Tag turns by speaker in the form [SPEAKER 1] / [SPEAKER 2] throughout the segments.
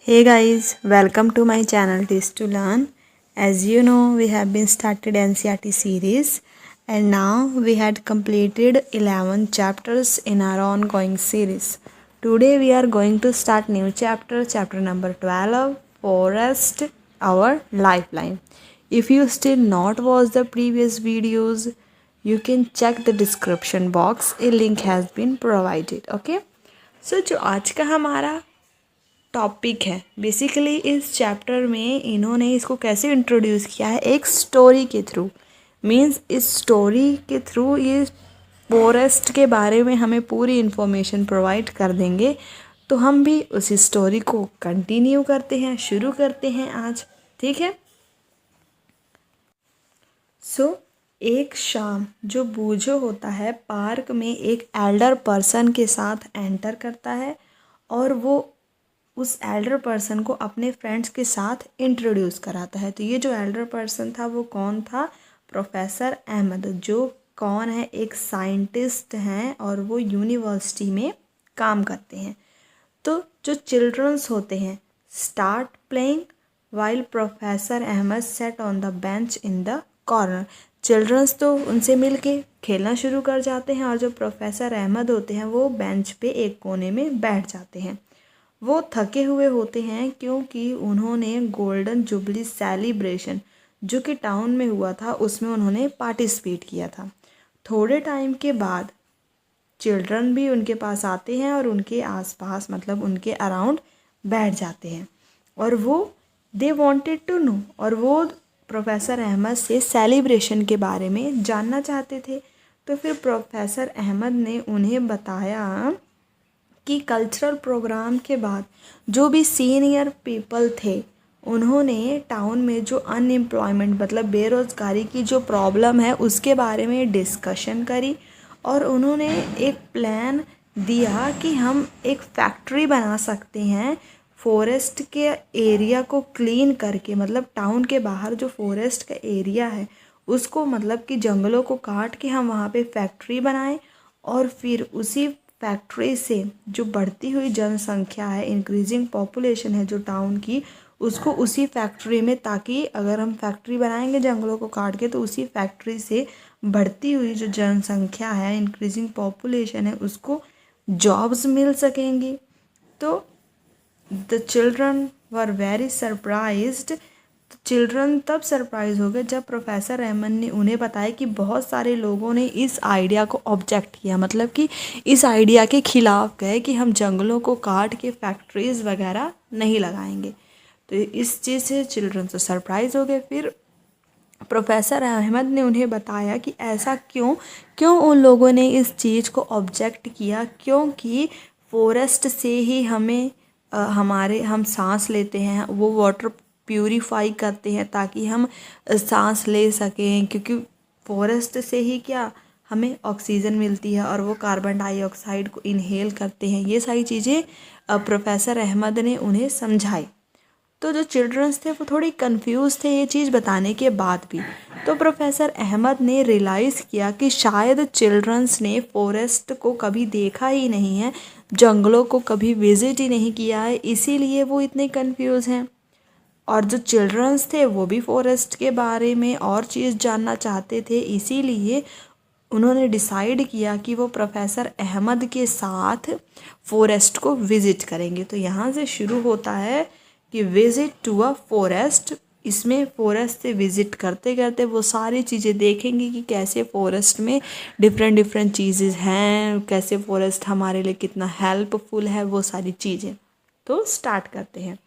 [SPEAKER 1] Hey guys, welcome to my channel Taste to Learn. As you know, we have been started NCERT series and now we had completed 11 chapters in our ongoing series. Today we are going to start new chapter, chapter number 12, Forest, our Lifeline. If you still not watch the previous videos, you can check the description box. A link has been provided. Okay. So जो आज का हमारा topic है basically इस chapter में इन्होंने इसको कैसे इंट्रोड्यूस किया है एक स्टोरी के थ्रू। मींस इस स्टोरी के थ्रू ये फॉरेस्ट के बारे में हमें पूरी इन्फॉर्मेशन प्रोवाइड कर देंगे। तो हम भी उसी स्टोरी को कंटिन्यू करते हैं, शुरू करते हैं आज। ठीक है। एक शाम जो बूझो होता है पार्क में एक एल्डर पर्सन के साथ एंटर करता है और वो उस एल्डर पर्सन को अपने फ्रेंड्स के साथ इंट्रोड्यूस कराता है। तो ये जो एल्डर पर्सन था वो कौन था? प्रोफेसर अहमद, जो कौन है? एक साइंटिस्ट हैं और वो यूनिवर्सिटी में काम करते हैं। तो जो चिल्ड्रंस होते हैं start playing while professor Ahmed sat on the bench in the corner. Childrens तो उनसे मिलके खेलना शुरू कर जाते हैं और जो प्रोफेसर अहमद होते हैं वो बेंच पे एक कोने में बैठ जाते हैं। वो थके हुए होते हैं क्योंकि उन्होंने गोल्डन जुबली सेलिब्रेशन जो कि टाउन में हुआ था उसमें उन्होंने पार्टिसिपेट किया था। थोड़े टाइम के बाद चिल्ड्रन भी उनके पास आते हैं और उनके आसपास मतलब उनके अराउंड बैठ जाते हैं और वो दे वांटेड टू नो, और वो प्रोफेसर अहमद से सेलिब्रेशन के बारे में जानना चाहते थे। तो फिर प्रोफेसर अहमद ने उन्हें बताया कि कल्चरल प्रोग्राम के बाद जो भी सीनियर पीपल थे उन्होंने टाउन में जो अनएम्प्लॉयमेंट मतलब बेरोज़गारी की जो प्रॉब्लम है उसके बारे में डिस्कशन करी और उन्होंने एक प्लान दिया कि हम एक फैक्ट्री बना सकते हैं फॉरेस्ट के एरिया को क्लीन करके। मतलब टाउन के बाहर जो फॉरेस्ट का एरिया है उसको मतलब कि जंगलों को काट के हम वहाँ पे फैक्ट्री बनाएं और फिर उसी फैक्ट्री से जो बढ़ती हुई जनसंख्या है, इंक्रीजिंग पॉपुलेशन है जो टाउन की, उसको उसी फैक्ट्री में, ताकि अगर हम फैक्ट्री बनाएंगे जंगलों को काट के तो उसी फैक्ट्री से बढ़ती हुई जो जनसंख्या है, इंक्रीजिंग पॉपुलेशन है, उसको जॉब्स मिल सकेंगी। तो the children were very surprised. Children तब सरप्राइज हो गए जब प्रोफेसर अहमद ने उन्हें बताया कि बहुत सारे लोगों ने इस आइडिया को ऑब्जेक्ट किया, मतलब कि इस आइडिया के खिलाफ गए कि हम जंगलों को काट के फैक्ट्रीज़ वगैरह नहीं लगाएंगे। तो इस चीज़ से चिल्ड्रन तो सरप्राइज हो गए। फिर प्रोफेसर अहमद ने उन्हें बताया कि ऐसा क्यों क्यों उन लोगों ने इस चीज़ को ऑब्जेक्ट किया, क्योंकि फॉरेस्ट से ही हमें हम सांस लेते हैं, वो वाटर प्यूरीफाई करते हैं ताकि हम सांस ले सकें, क्योंकि फॉरेस्ट से ही क्या हमें ऑक्सीजन मिलती है और वो कार्बन डाइऑक्साइड को इनहेल करते हैं। ये सारी चीज़ें प्रोफेसर अहमद ने उन्हें समझाई। तो जो चिल्ड्रंस थे वो थोड़ी कंफ्यूज थे ये चीज़ बताने के बाद भी। तो प्रोफेसर अहमद ने रियलाइज़ किया कि शायद चिल्ड्रंस ने फॉरेस्ट को कभी देखा ही नहीं है, जंगलों को कभी विज़िट ही नहीं किया है, इसीलिए वो इतने कंफ्यूज हैं। और जो चिल्ड्रंस थे वो भी फॉरेस्ट के बारे में और चीज़ जानना चाहते थे, इसीलिए उन्होंने डिसाइड किया कि वो प्रोफेसर अहमद के साथ फॉरेस्ट को विज़िट करेंगे। तो यहाँ से शुरू होता है कि विज़िट टू अ फॉरेस्ट। इसमें फॉरेस्ट से विज़िट करते करते वो सारी चीज़ें देखेंगे कि कैसे फॉरेस्ट में डिफरेंट डिफरेंट चीज़ें हैं, कैसे फॉरेस्ट हमारे लिए कितना हेल्पफुल है, वो सारी चीज़ें। तो स्टार्ट करते हैं।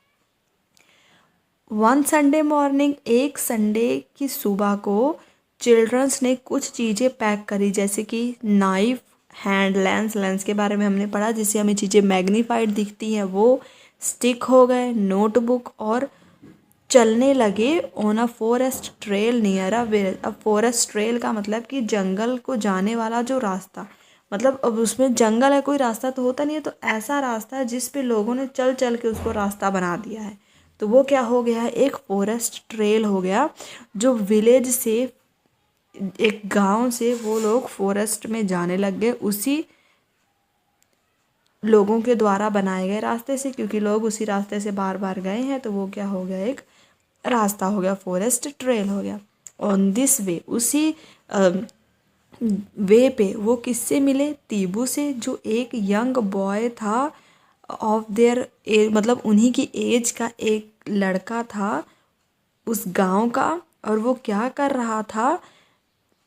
[SPEAKER 1] वन संडे मॉर्निंग, एक संडे की सुबह को चिल्ड्रंस ने कुछ चीज़ें पैक करी, जैसे कि नाइफ, हैंड लेंस, लेंस के बारे में हमने पढ़ा जिससे हमें चीज़ें मैग्नीफाइड दिखती हैं, वो स्टिक हो गए, नोटबुक, और चलने लगे on a forest trail near a village. अब फॉरेस्ट ट्रेल का मतलब कि जंगल को जाने वाला जो रास्ता, मतलब अब उसमें जंगल है, कोई रास्ता तो होता नहीं है, तो ऐसा रास्ता है जिस पे लोगों ने चल चल के उसको रास्ता बना दिया है। तो वो क्या हो गया है, एक फॉरेस्ट ट्रेल हो गया, जो विलेज से, एक गांव से वो लोग फॉरेस्ट में जाने लग गए। उसी लोगों के द्वारा बनाए गए रास्ते से, क्योंकि लोग उसी रास्ते से बार बार गए हैं तो वो क्या हो गया, एक रास्ता हो गया, फॉरेस्ट ट्रेल हो गया। ऑन दिस वे, उसी वे पे वो किससे मिले, तीबू से, जो एक यंग बॉय था ऑफ देयर एज, मतलब उन्हीं की एज का एक लड़का था उस गांव का। और वो क्या कर रहा था,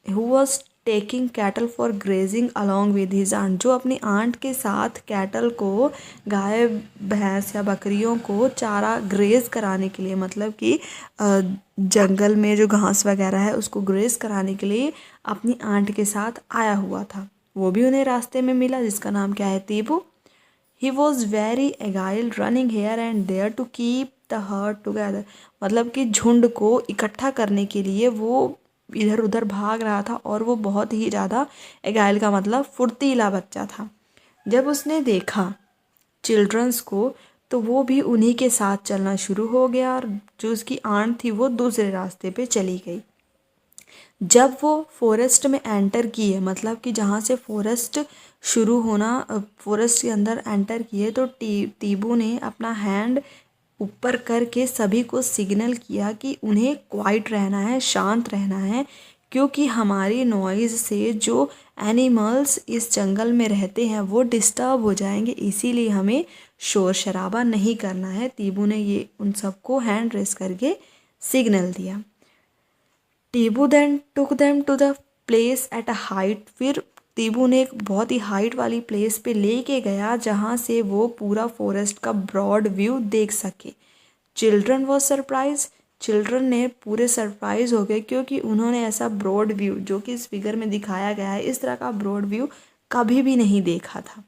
[SPEAKER 1] who was taking cattle for grazing along with his aunt, जो अपनी आंट के साथ कैटल को, गाय भैंस या बकरियों को चारा ग्रेज कराने के लिए, मतलब कि जंगल में जो घास वगैरह है उसको ग्रेज कराने के लिए अपनी आंट के साथ आया हुआ था। वो भी उन्हें रास्ते में मिला, जिसका नाम क्या है, Tibu. He was very agile running here and there to keep the herd together, मतलब कि झुंड को इकट्ठा करने के लिए वो इधर उधर भाग रहा था, और वो बहुत ही ज़्यादा, एगाइल का मतलब फुर्तीला बच्चा था। जब उसने देखा चिल्ड्रंस को तो वो भी उन्हीं के साथ चलना शुरू हो गया, और जो उसकी आंट थी वो दूसरे रास्ते पे चली गई। जब वो फॉरेस्ट में एंटर किए, मतलब कि जहाँ से फॉरेस्ट शुरू होना, फॉरेस्ट के अंदर एंटर किए, तो तीबू ने अपना हैंड ऊपर करके सभी को सिग्नल किया कि उन्हें क्वाइट रहना है, शांत रहना है, क्योंकि हमारी नॉइज़ से जो एनिमल्स इस जंगल में रहते हैं वो डिस्टर्ब हो जाएंगे, इसीलिए हमें शोर शराबा नहीं करना है। तीबू ने ये उन सबको हैंड रेस करके सिग्नल दिया। Tibu then took them to the place at a height, फिर तीबू ने एक बहुत ही हाइट वाली प्लेस पे लेके गया जहाँ से वो पूरा फॉरेस्ट का ब्रॉड व्यू देख सके। चिल्ड्रन वॉज सरप्राइज, चिल्ड्रन ने पूरे सरप्राइज हो गए, क्योंकि उन्होंने ऐसा ब्रॉड व्यू जो कि इस फिगर में दिखाया गया है, इस तरह का ब्रॉड व्यू कभी भी नहीं देखा था।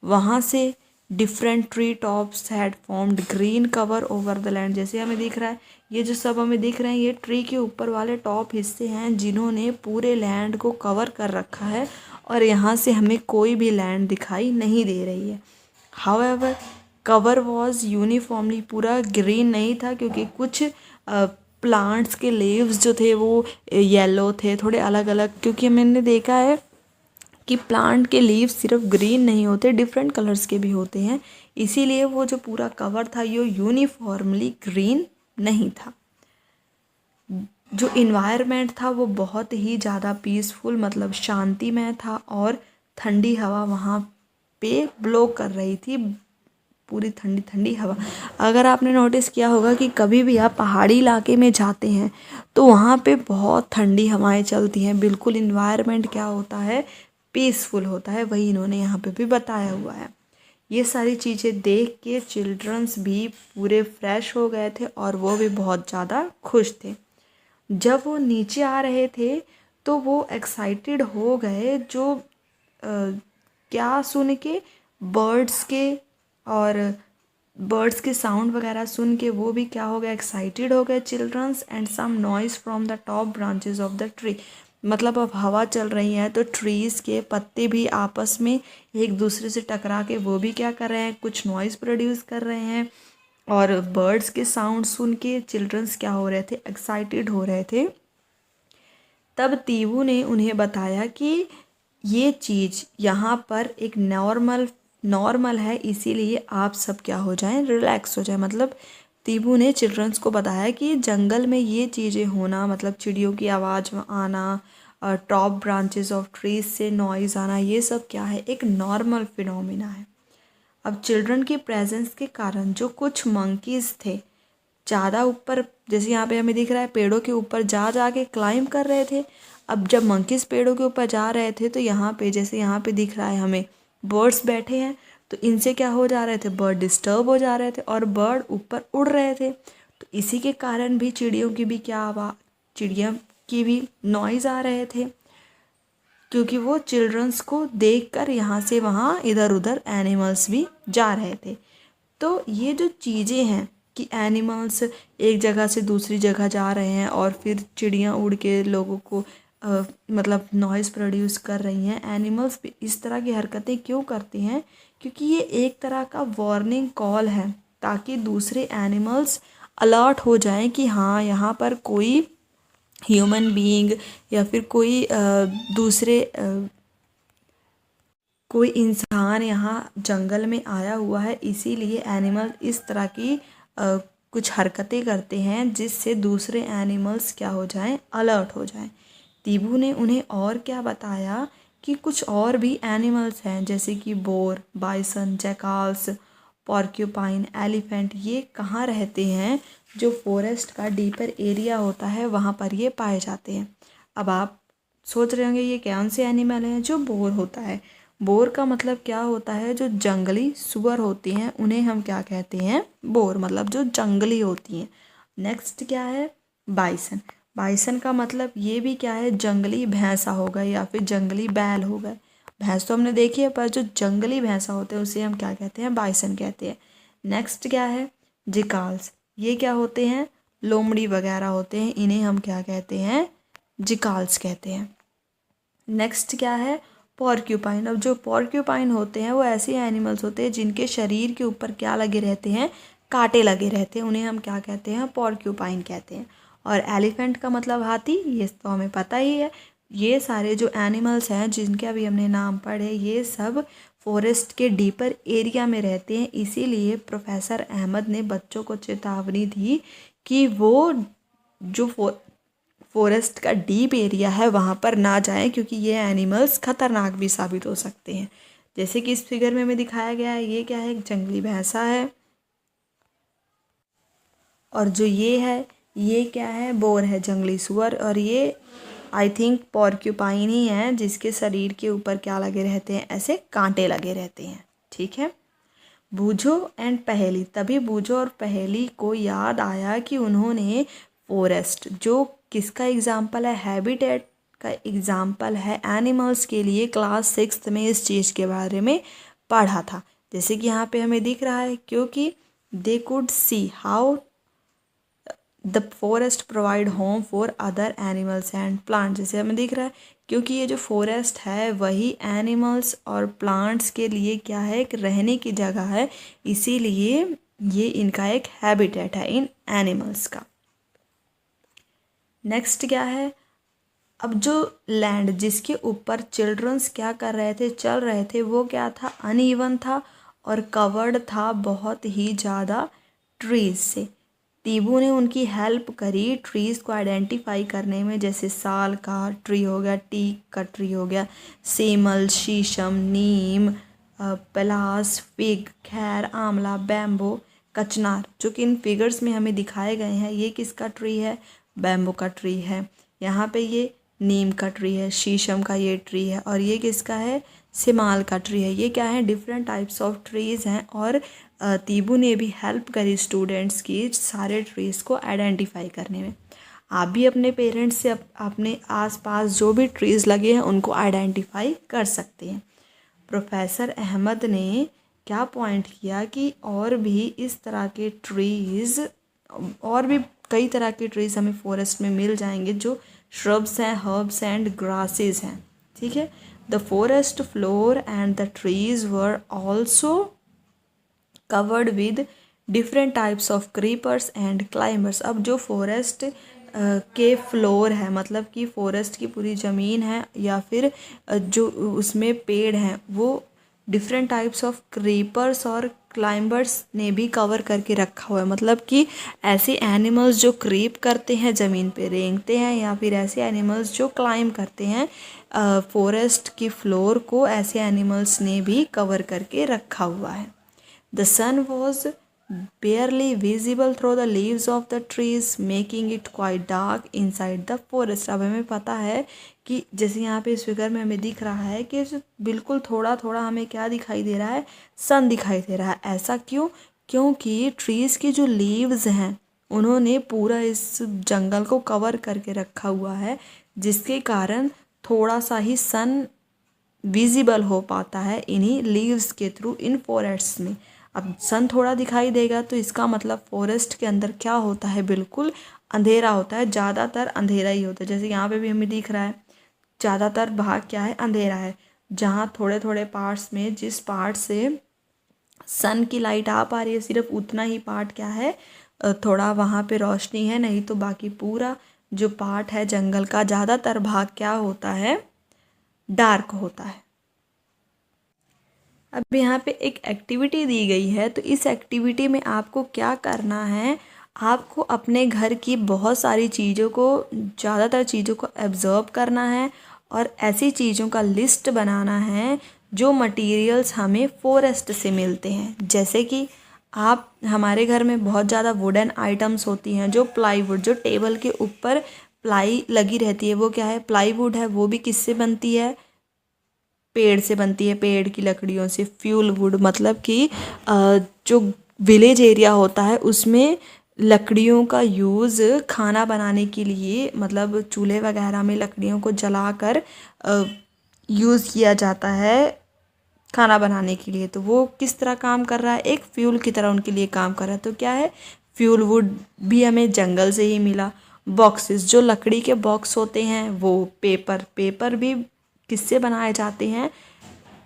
[SPEAKER 1] वहाँ से different tree tops had formed green cover over the land, जैसे हमें दिख रहा है, ये जो सब हमें दिख रहे हैं ये ट्री के ऊपर वाले टॉप हिस्से हैं जिन्होंने पूरे लैंड को कवर कर रखा है, और यहाँ से हमें कोई भी लैंड दिखाई नहीं दे रही है। हाउएवर कवर वॉज यूनिफॉर्मली, पूरा ग्रीन नहीं था, क्योंकि कुछ प्लांट्स के लीव्स जो थे वो येलो थे, थोड़े अलग अलग, क्योंकि मैंने देखा है कि प्लांट के लीव्स सिर्फ ग्रीन नहीं होते, डिफरेंट कलर्स के भी होते हैं, इसीलिए वो जो पूरा कवर था ये यूनिफॉर्मली ग्रीन नहीं था। जो इन्वायरमेंट था वो बहुत ही ज़्यादा पीसफुल, मतलब शांतिमय था, और ठंडी हवा वहाँ पे ब्लो कर रही थी, पूरी ठंडी ठंडी हवा। अगर आपने नोटिस किया होगा कि कभी भी आप पहाड़ी इलाके में जाते हैं तो वहाँ पे बहुत ठंडी हवाएं चलती हैं, बिल्कुल इन्वायरमेंट क्या होता है, पीसफुल होता है, वही इन्होंने यहाँ पे भी बताया हुआ है। ये सारी चीज़ें देख के चिल्ड्रंस भी पूरे फ्रेश हो गए थे और वो भी बहुत ज़्यादा खुश थे। जब वो नीचे आ रहे थे तो वो एक्साइटेड हो गए, जो क्या सुन के, बर्ड्स के, और बर्ड्स के साउंड वगैरह सुन के वो भी क्या हो गए, एक्साइटेड हो गए childrens, and some noise from the top branches of the tree, मतलब अब हवा चल रही है तो ट्रीज़ के पत्ते भी आपस में एक दूसरे से टकरा के वो भी क्या कर रहे हैं, कुछ नॉइज़ प्रोड्यूस कर रहे हैं, और बर्ड्स के साउंड सुन के चिल्ड्रंस क्या हो रहे थे, एक्साइटेड हो रहे थे। तब तीबू ने उन्हें बताया कि ये चीज़ यहाँ पर एक नॉर्मल है, इसीलिए आप सब क्या हो जाएं, रिलैक्स हो जाएं। मतलब तीबू ने चिल्ड्रंस को बताया कि जंगल में ये चीज़ें होना, मतलब चिड़ियों की आवाज़ आना और टॉप ब्रांचेस ऑफ ट्रीज से नॉइज़ आना, ये सब क्या है, एक नॉर्मल फिनोमिना है। अब चिल्ड्रन की प्रेजेंस के कारण जो कुछ मंकीज़ थे ज़्यादा ऊपर, जैसे यहाँ पे हमें दिख रहा है पेड़ों के ऊपर जा के क्लाइंब कर रहे थे। अब जब मंकीज़ पेड़ों के ऊपर जा रहे थे तो यहाँ पे, जैसे यहाँ पे दिख रहा है हमें बर्ड्स बैठे हैं, तो इनसे क्या हो जा रहे थे, बर्ड डिस्टर्ब हो जा रहे थे और बर्ड ऊपर उड़ रहे थे, तो इसी के कारण भी चिड़ियों की भी क्या आवाज़, चिड़िया की भी नॉइज़ आ रहे थे, क्योंकि वो चिल्ड्रंस को देखकर यहाँ से वहाँ इधर उधर एनिमल्स भी जा रहे थे। तो ये जो चीज़ें हैं कि एनिमल्स एक जगह से दूसरी जगह जा रहे हैं और फिर चिड़ियाँ उड़ के लोगों को मतलब नॉइज़ प्रोड्यूस कर रही हैं, एनिमल्स भी इस तरह की हरकतें क्यों करते हैं, क्योंकि ये एक तरह का वार्निंग कॉल है, ताकि दूसरे एनिमल्स अलर्ट हो जाएं कि हाँ यहाँ पर कोई ह्यूमन बीइंग या फिर कोई दूसरे कोई इंसान यहाँ जंगल में आया हुआ है, इसीलिए एनिमल इस तरह की कुछ हरकतें करते हैं जिससे दूसरे एनिमल्स क्या हो जाएं, अलर्ट हो जाएं। तीबू ने उन्हें और क्या बताया कि कुछ और भी एनिमल्स हैं जैसे कि बोर, बाइसन, जैकाल्स, पॉर्क्यूपाइन, एलिफेंट, ये कहाँ रहते हैं, जो फॉरेस्ट का डीपर एरिया होता है वहाँ पर ये पाए जाते हैं। अब आप सोच रहे होंगे ये कौन से एनिमल हैं, जो बोर होता है। बोर का मतलब क्या होता है, जो जंगली सुअर होती हैं उन्हें हम क्या कहते हैं, बोर, मतलब जो जंगली होती हैं। नेक्स्ट क्या है, बाइसन। बाइसन का मतलब ये भी क्या है, जंगली भैंसा हो गए या फिर जंगली बैल हो गए। भैंस तो हमने देखी है, पर जो जंगली भैंसा होते हैं उसे हम क्या कहते हैं, बाइसन कहते हैं। नेक्स्ट क्या है, जिकाल्स। ये क्या होते हैं, लोमड़ी वगैरह होते हैं, इन्हें हम क्या कहते हैं, जिकाल्स कहते हैं। नेक्स्ट क्या है, पॉर्क्यूपाइन। अब जो पॉर्क्यूपाइन होते हैं वो ऐसे एनिमल्स होते हैं जिनके शरीर के ऊपर क्या लगे रहते हैं, कांटे लगे रहते हैं, उन्हें हम क्या कहते हैं, पॉर्क्यूपाइन कहते हैं। और एलिफेंट का मतलब हाथी, ये तो हमें पता ही है। ये सारे जो एनिमल्स हैं जिनके अभी हमने नाम पढ़े, ये सब फॉरेस्ट के डीपर एरिया में रहते हैं। इसीलिए प्रोफेसर अहमद ने बच्चों को चेतावनी दी कि वो जो फॉरेस्ट का डीप एरिया है वहाँ पर ना जाएं, क्योंकि ये एनिमल्स खतरनाक भी साबित हो सकते हैं। जैसे कि इस फिगर में हमें दिखाया गया है, ये क्या है, एक जंगली भैंसा है, और जो ये है ये क्या है, बोर है, जंगली सुअर, और ये आई थिंक पॉर्क्यूपाइन ही है जिसके शरीर के ऊपर क्या लगे रहते हैं, ऐसे कांटे लगे रहते हैं। ठीक है। बूझो एंड पहेली। तभी बूझो और पहेली को याद आया कि उन्होंने फॉरेस्ट, जो किसका एग्जाम्पल है, हैबिटेट का एग्जाम्पल है एनिमल्स के लिए, क्लास 6 में इस चीज़ के बारे में पढ़ा था। जैसे कि यहाँ पे हमें दिख रहा है, क्योंकि they could see how the forest provide home for other animals and plant. जैसे हमें दिख रहा है, क्योंकि ये जो फॉरेस्ट है वही एनिमल्स और प्लांट्स के लिए क्या है, एक रहने की जगह है, इसीलिए ये इनका एक हैबिटेट है इन एनिमल्स का। नेक्स्ट क्या है, अब जो लैंड जिसके ऊपर चिल्ड्रंस क्या कर रहे थे, चल रहे थे, वो क्या था, अनइवन था और कवर्ड था बहुत ही ज़्यादा ट्रीज से। तीबू ने उनकी हेल्प करी ट्रीज़ को आइडेंटिफाई करने में, जैसे साल का ट्री हो गया, टीक का ट्री हो गया, सेमल, शीशम, नीम, पलास, फिग, खैर, आंवला, बैम्बो, कचनार, जो कि इन फिगर्स में हमें दिखाए गए हैं। ये किसका ट्री है, बैम्बो का ट्री है। यहाँ पे ये नीम का ट्री है, शीशम का ये ट्री है, और ये किसका है, सिमाल का ट्री है। ये क्या है, डिफरेंट टाइप्स ऑफ ट्रीज़ हैं। और तीबू ने भी हेल्प करी स्टूडेंट्स की सारे ट्रीज़ को आइडेंटिफाई करने में। आप भी अपने पेरेंट्स से अपने आसपास जो भी ट्रीज़ लगे हैं उनको आइडेंटिफाई कर सकते हैं। प्रोफेसर अहमद ने क्या पॉइंट किया कि और भी इस तरह के ट्रीज़, और भी कई तरह के ट्रीज़ हमें फॉरेस्ट में मिल जाएंगे जो श्रब्स हैं, हर्ब्स एंड ग्रासेस हैं। ठीक है। The forest floor and the trees were also covered with different types of creepers and climbers. अब जो फॉरेस्ट के फ्लोर है, मतलब कि फॉरेस्ट की पूरी ज़मीन है या फिर जो उसमें पेड़ हैं, वो डिफरेंट टाइप्स ऑफ क्रीपर्स और क्लाइंबर्स ने भी कवर करके रखा हुआ है। मतलब कि ऐसे एनिमल्स जो क्रीप करते हैं, ज़मीन पे रेंगते हैं, या फिर ऐसे एनिमल्स जो क्लाइंब करते हैं फॉरेस्ट की फ्लोर को, ऐसे एनिमल्स ने भी कवर करके रखा हुआ है। The sun was barely visible through the leaves of the trees, making it quite dark inside the forest. अब हमें पता है कि जैसे यहाँ पे इस फिगर में हमें दिख रहा है कि बिल्कुल थोड़ा थोड़ा हमें क्या दिखाई दे रहा है, सन दिखाई दे रहा है। ऐसा क्यों, क्योंकि ट्रीज़ की जो लीव्स हैं उन्होंने पूरा इस जंगल को कवर करके रखा हुआ है, जिसके कारण थोड़ा सा ही सन विजिबल हो पाता है इन्हीं लीव्स के थ्रू इन फॉरेस्ट में। अब सन थोड़ा दिखाई देगा तो इसका मतलब फॉरेस्ट के अंदर क्या होता है, बिल्कुल अंधेरा होता है, ज़्यादातर अंधेरा ही होता है। जैसे यहाँ पे भी हमें दिख रहा है, ज़्यादातर भाग क्या है, अंधेरा है। जहाँ थोड़े थोड़े पार्ट्स में, जिस पार्ट से सन की लाइट आ पा रही है, सिर्फ उतना ही पार्ट क्या है, थोड़ा वहाँ पे रोशनी है, नहीं तो बाकी पूरा जो पार्ट है जंगल का, ज़्यादातर भाग क्या होता है, डार्क होता है। अब यहाँ पे एक एक्टिविटी दी गई है, तो इस एक्टिविटी में आपको क्या करना है, आपको अपने घर की बहुत सारी चीज़ों को, ज़्यादातर चीज़ों को ऑब्ज़र्व करना है और ऐसी चीज़ों का लिस्ट बनाना है जो मटेरियल्स हमें फॉरेस्ट से मिलते हैं। जैसे कि आप, हमारे घर में बहुत ज़्यादा वुडन आइटम्स होती हैं, जो प्लाईवुड, जो टेबल के ऊपर प्लाई लगी रहती है, वो क्या है, प्लाईवुड है। वो भी किससे बनती है, पेड़ से बनती है, पेड़ की लकड़ियों से। फ्यूल वुड मतलब कि जो विलेज एरिया होता है उसमें लकड़ियों का यूज़ खाना बनाने के लिए, मतलब चूल्हे वगैरह में लकड़ियों को जलाकर यूज़ किया जाता है खाना बनाने के लिए। तो वो किस तरह काम कर रहा है, एक फ्यूल की तरह उनके लिए काम कर रहा है। तो क्या है, फ्यूल वुड भी हमें जंगल से ही मिला। बॉक्सेस, जो लकड़ी के बॉक्स होते हैं, वो पेपर भी किससे बनाए जाते हैं,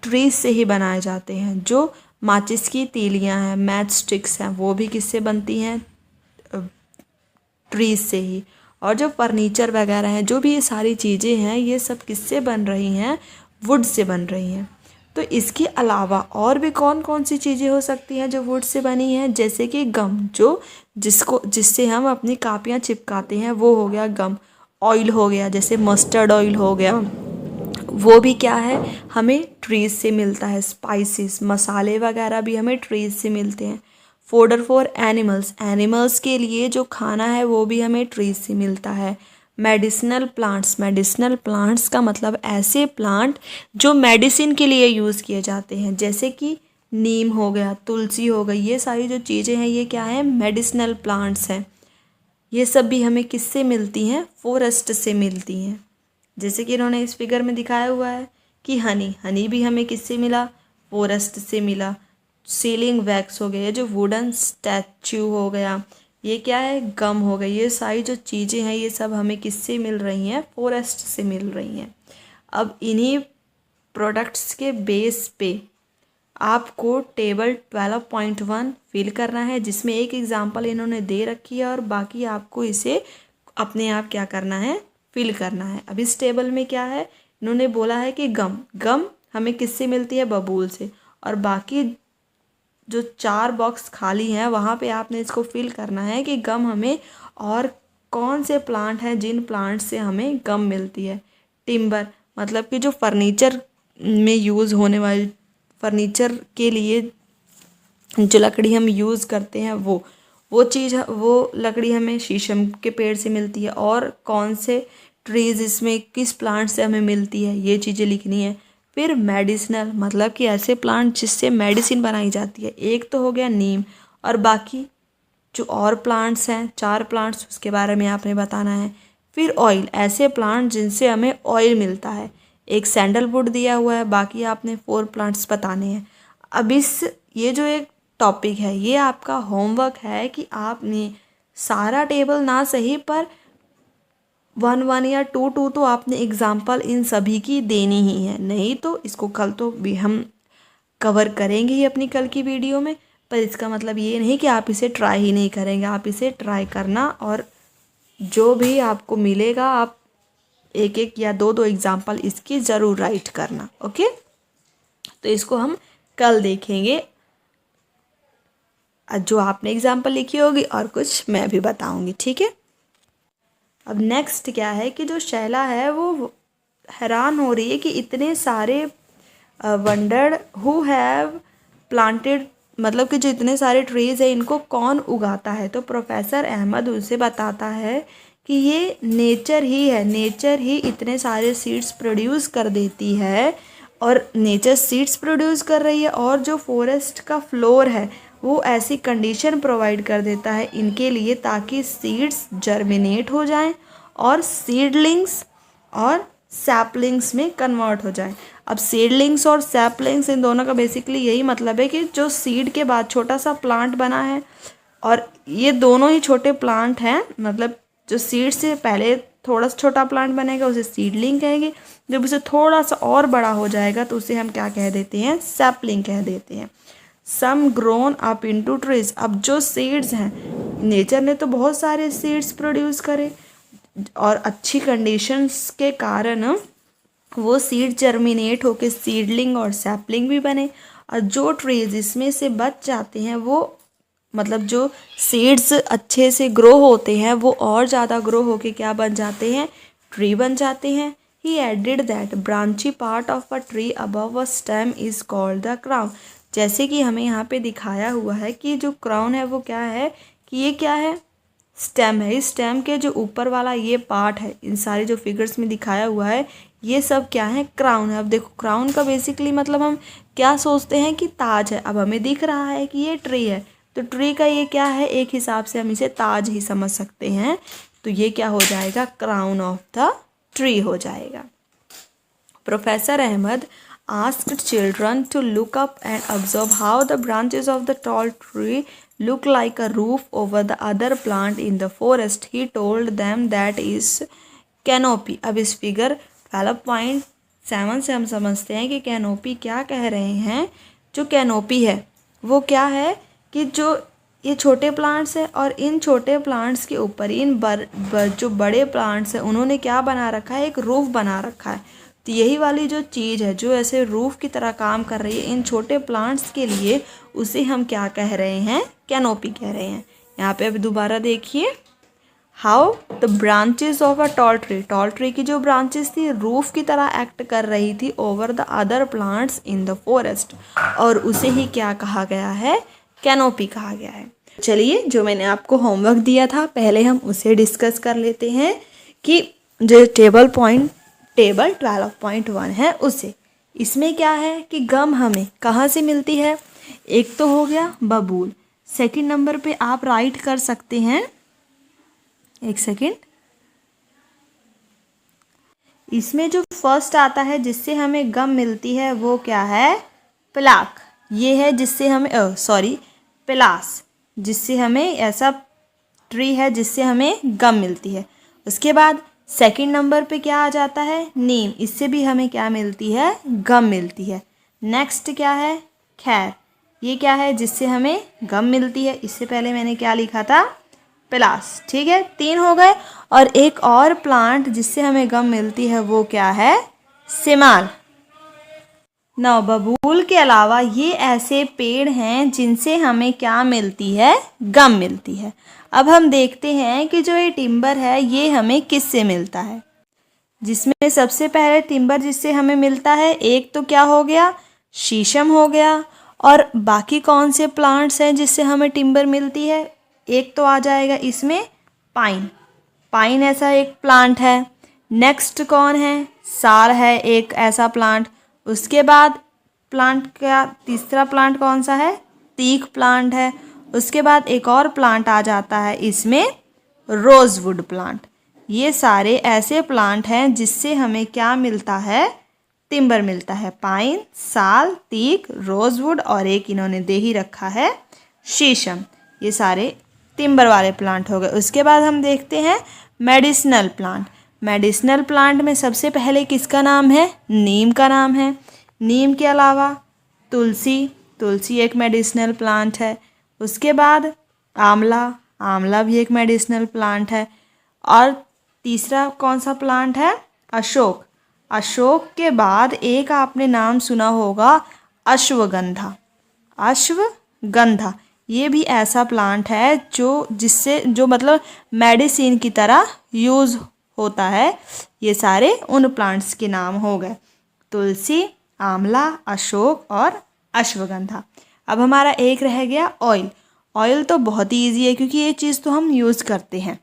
[SPEAKER 1] ट्रीज से ही बनाए जाते हैं। जो माचिस की तीलियां हैं, मैच स्टिक्स हैं, वो भी किससे बनती हैं, ट्रीज से ही। और जो फर्नीचर वगैरह हैं, जो भी ये सारी चीज़ें हैं, ये सब किससे बन रही हैं, वुड से बन रही हैं। तो इसके अलावा और भी कौन कौन सी चीज़ें हो सकती हैं जो वुड से बनी हैं, जैसे कि गम, जिससे हम अपनी कापियाँ चिपकाते हैं, वो हो गया गम। ऑयल हो गया, जैसे मस्टर्ड ऑयल हो गया, वो भी क्या है, हमें ट्रीज से मिलता है। स्पाइसेस, मसाले वगैरह भी हमें ट्रीज से मिलते हैं। फोडर फॉर एनिमल्स, एनिमल्स के लिए जो खाना है वो भी हमें ट्रीज से मिलता है। मेडिसिनल प्लांट्स, मेडिसिनल प्लांट्स का मतलब ऐसे प्लांट जो मेडिसिन के लिए यूज़ किए जाते हैं, जैसे कि नीम हो गया, तुलसी हो गई, ये सारी जो चीज़ें हैं ये क्या है, मेडिसिनल प्लांट्स हैं। ये सब भी हमें किससे मिलती हैं, फॉरेस्ट से मिलती हैं। जैसे कि इन्होंने इस फिगर में दिखाया हुआ है कि हनी भी हमें किससे मिला, फॉरेस्ट से मिला। सीलिंग वैक्स हो गया, जो वुडन स्टैचू हो गया, ये क्या है, गम हो गई। ये सारी जो चीज़ें हैं ये सब हमें किससे मिल रही हैं, फॉरेस्ट से मिल रही हैं। अब इन्हीं प्रोडक्ट्स के बेस पे आपको टेबल 12.1 फिल करना है, जिसमें एक एग्जांपल इन्होंने दे रखी है और बाकी आपको इसे अपने आप क्या करना है, फिल करना है। अब इस टेबल में क्या है, इन्होंने बोला है कि गम हमें किससे मिलती है, बबूल से। और बाकी जो 4 बॉक्स खाली हैं वहाँ पे आपने इसको फिल करना है कि गम हमें और कौन से प्लांट हैं जिन प्लांट से हमें गम मिलती है। टिम्बर मतलब कि जो फर्नीचर में यूज़ होने वाली, फर्नीचर के लिए जो लकड़ी हम यूज़ करते हैं, वो लकड़ी हमें शीशम के पेड़ से मिलती है। और कौन से ट्रीज़, इसमें किस प्लांट से हमें मिलती है, ये चीज़ें लिखनी है। फिर मेडिसिनल मतलब कि ऐसे प्लांट जिससे मेडिसिन बनाई जाती है, एक तो हो गया नीम, और बाकी जो और प्लांट्स हैं, 4 प्लांट्स, उसके बारे में आपने बताना है। फिर ऑयल, ऐसे प्लांट जिनसे हमें ऑयल मिलता है, एक सैंडलवुड दिया हुआ है, बाकी आपने 4 प्लांट्स बताने हैं। अब ये जो एक टॉपिक है, ये आपका होमवर्क है कि आपने सारा टेबल ना सही पर 1 या 2 तो आपने एग्जाम्पल इन सभी की देनी ही है। नहीं तो इसको कल तो भी हम कवर करेंगे ही अपनी कल की वीडियो में, पर इसका मतलब ये नहीं कि आप इसे ट्राई ही नहीं करेंगे। आप इसे ट्राई करना और जो भी आपको मिलेगा आप एक या दो एग्जाम्पल इसकी ज़रूर राइट करना। ओके, तो इसको हम कल देखेंगे, जो आपने एग्जाम्पल लिखी होगी और कुछ मैं भी बताऊंगी। ठीक है, अब नेक्स्ट क्या है कि जो शैला है वो हैरान हो रही है कि इतने सारे वंडर्ड हु हैव प्लांटेड, मतलब कि जो इतने सारे ट्रीज़ है इनको कौन उगाता है। तो प्रोफेसर अहमद उसे बताता है कि ये नेचर ही है, नेचर ही इतने सारे सीड्स प्रोड्यूस कर देती है, और नेचर सीड्स प्रोड्यूस कर रही है, और जो फॉरेस्ट का फ्लोर है वो ऐसी कंडीशन प्रोवाइड कर देता है इनके लिए ताकि सीड्स जर्मिनेट हो जाएं और सीडलिंग्स और सैपलिंग्स में कन्वर्ट हो जाएं। अब सीडलिंग्स और सैपलिंग्स, इन दोनों का बेसिकली यही मतलब है कि जो सीड के बाद छोटा सा प्लांट बना है, और ये दोनों ही छोटे प्लांट हैं, मतलब जो सीड से पहले थोड़ा सा छोटा प्लांट बनेगा उसे सीडलिंग कहेंगे, जब उसे थोड़ा सा और बड़ा हो जाएगा तो उसे हम क्या कह देते हैं, सैपलिंग कह देते हैं। सम ग्रोन अप इनटू ट्रीज, अब जो सीड्स हैं, नेचर ने तो बहुत सारे सीड्स प्रोड्यूस करे और अच्छी कंडीशंस के कारण वो सीड जर्मिनेट होके सीडलिंग और सैपलिंग भी बने, और जो ट्रीज इसमें से बच जाते हैं वो मतलब जो सीड्स अच्छे से ग्रो होते हैं वो और ज़्यादा ग्रो होके क्या बन जाते हैं, ट्री बन जाते हैं। He added that branchy part of a tree above a stem is called the crown. जैसे कि हमें यहाँ पे दिखाया हुआ है कि जो क्राउन है वो क्या है, कि ये क्या है, स्टेम है। इस स्टेम के जो ऊपर वाला ये पार्ट है, इन सारे जो फिगर्स में दिखाया हुआ है ये सब क्या है, क्राउन है। अब देखो क्राउन का बेसिकली मतलब हम क्या सोचते हैं कि ताज है। अब हमें दिख रहा है कि ये ट्री है, तो ट्री का ये क्या है, एक हिसाब से हम इसे ताज ही समझ सकते हैं। तो ये क्या हो जाएगा, क्राउन ऑफ द ट्री हो जाएगा। Professor Ahmed asked children to look up and observe how the branches of the tall tree look like a roof over the other plant in the forest. He told them that is canopy. अब इस figure 12.7 से हम समझते हैं कि canopy क्या कह रहे हैं। जो कैनोपी है वो क्या है कि जो ये छोटे प्लांट्स हैं और इन छोटे प्लांट्स के ऊपर इन जो बड़े प्लांट्स हैं उन्होंने क्या बना रखा है, एक रूफ बना रखा है। तो यही वाली जो चीज़ है जो ऐसे रूफ की तरह काम कर रही है इन छोटे प्लांट्स के लिए, उसे हम क्या कह रहे हैं, कैनोपी कह रहे हैं। यहाँ पे अब दोबारा देखिए, how the branches of a tall tree की जो ब्रांचेस थी रूफ की तरह एक्ट कर रही थी over the other plants in the forest, और उसे ही क्या कहा गया है, कैनोपी कहा गया है। चलिए जो मैंने आपको होमवर्क दिया था पहले हम उसे डिस्कस कर लेते हैं कि जो टेबल 12.1 है उसे, इसमें क्या है कि गम हमें कहाँ से मिलती है, एक तो हो गया बबूल। सेकंड नंबर पे आप राइट कर सकते हैं, एक सेकंड, इसमें जो फर्स्ट आता है जिससे हमें गम मिलती है वो क्या है, प्लाक। ये है जिससे हमें पिलास, जिससे हमें ऐसा ट्री है जिससे हमें गम मिलती है। उसके बाद सेकंड नंबर पे क्या आ जाता है, नीम, इससे भी हमें क्या मिलती है, गम मिलती है। नेक्स्ट क्या है, खैर, ये क्या है जिससे हमें गम मिलती है, इससे पहले मैंने क्या लिखा था, पिलास। ठीक है, 3 हो गए। और एक और प्लांट जिससे हमें गम मिलती है वो क्या है, सिमाल। नौ, बबूल के अलावा ये ऐसे पेड़ हैं जिनसे हमें क्या मिलती है, गम मिलती है। अब हम देखते हैं कि जो ये टिम्बर है ये हमें किससे मिलता है। जिसमें सबसे पहले टिम्बर जिससे हमें मिलता है, एक तो क्या हो गया, शीशम हो गया। और बाकी कौन से प्लांट्स हैं जिससे हमें टिम्बर मिलती है, एक तो आ जाएगा इसमें पाइन ऐसा एक प्लांट है। नेक्स्ट कौन है, साल है एक ऐसा प्लांट। उसके बाद प्लांट का तीसरा प्लांट कौन सा है, तीख प्लांट है। उसके बाद एक और प्लांट आ जाता है इसमें, रोजवुड प्लांट। ये सारे ऐसे प्लांट हैं जिससे हमें क्या मिलता है, टिम्बर मिलता है। पाइन, साल, तीख, रोजवुड और एक इन्होंने दे ही रखा है शीशम। ये सारे टिम्बर वाले प्लांट हो गए। उसके बाद हम देखते हैं मेडिसिनल प्लांट। मेडिसिनल प्लांट में सबसे पहले किसका नाम है, नीम का नाम है। नीम के अलावा तुलसी एक मेडिसिनल प्लांट है। उसके बाद आंवला भी एक मेडिसिनल प्लांट है। और तीसरा कौन सा प्लांट है, अशोक के बाद एक आपने नाम सुना होगा, अश्वगंधा। ये भी ऐसा प्लांट है जो मतलब मेडिसिन की तरह यूज़ होता है। ये सारे उन प्लांट्स के नाम हो गए, तुलसी, आंवला, अशोक और अश्वगंधा। अब हमारा एक रह गया ऑयल तो बहुत ही ईजी है क्योंकि ये चीज़ तो हम यूज़ करते हैं।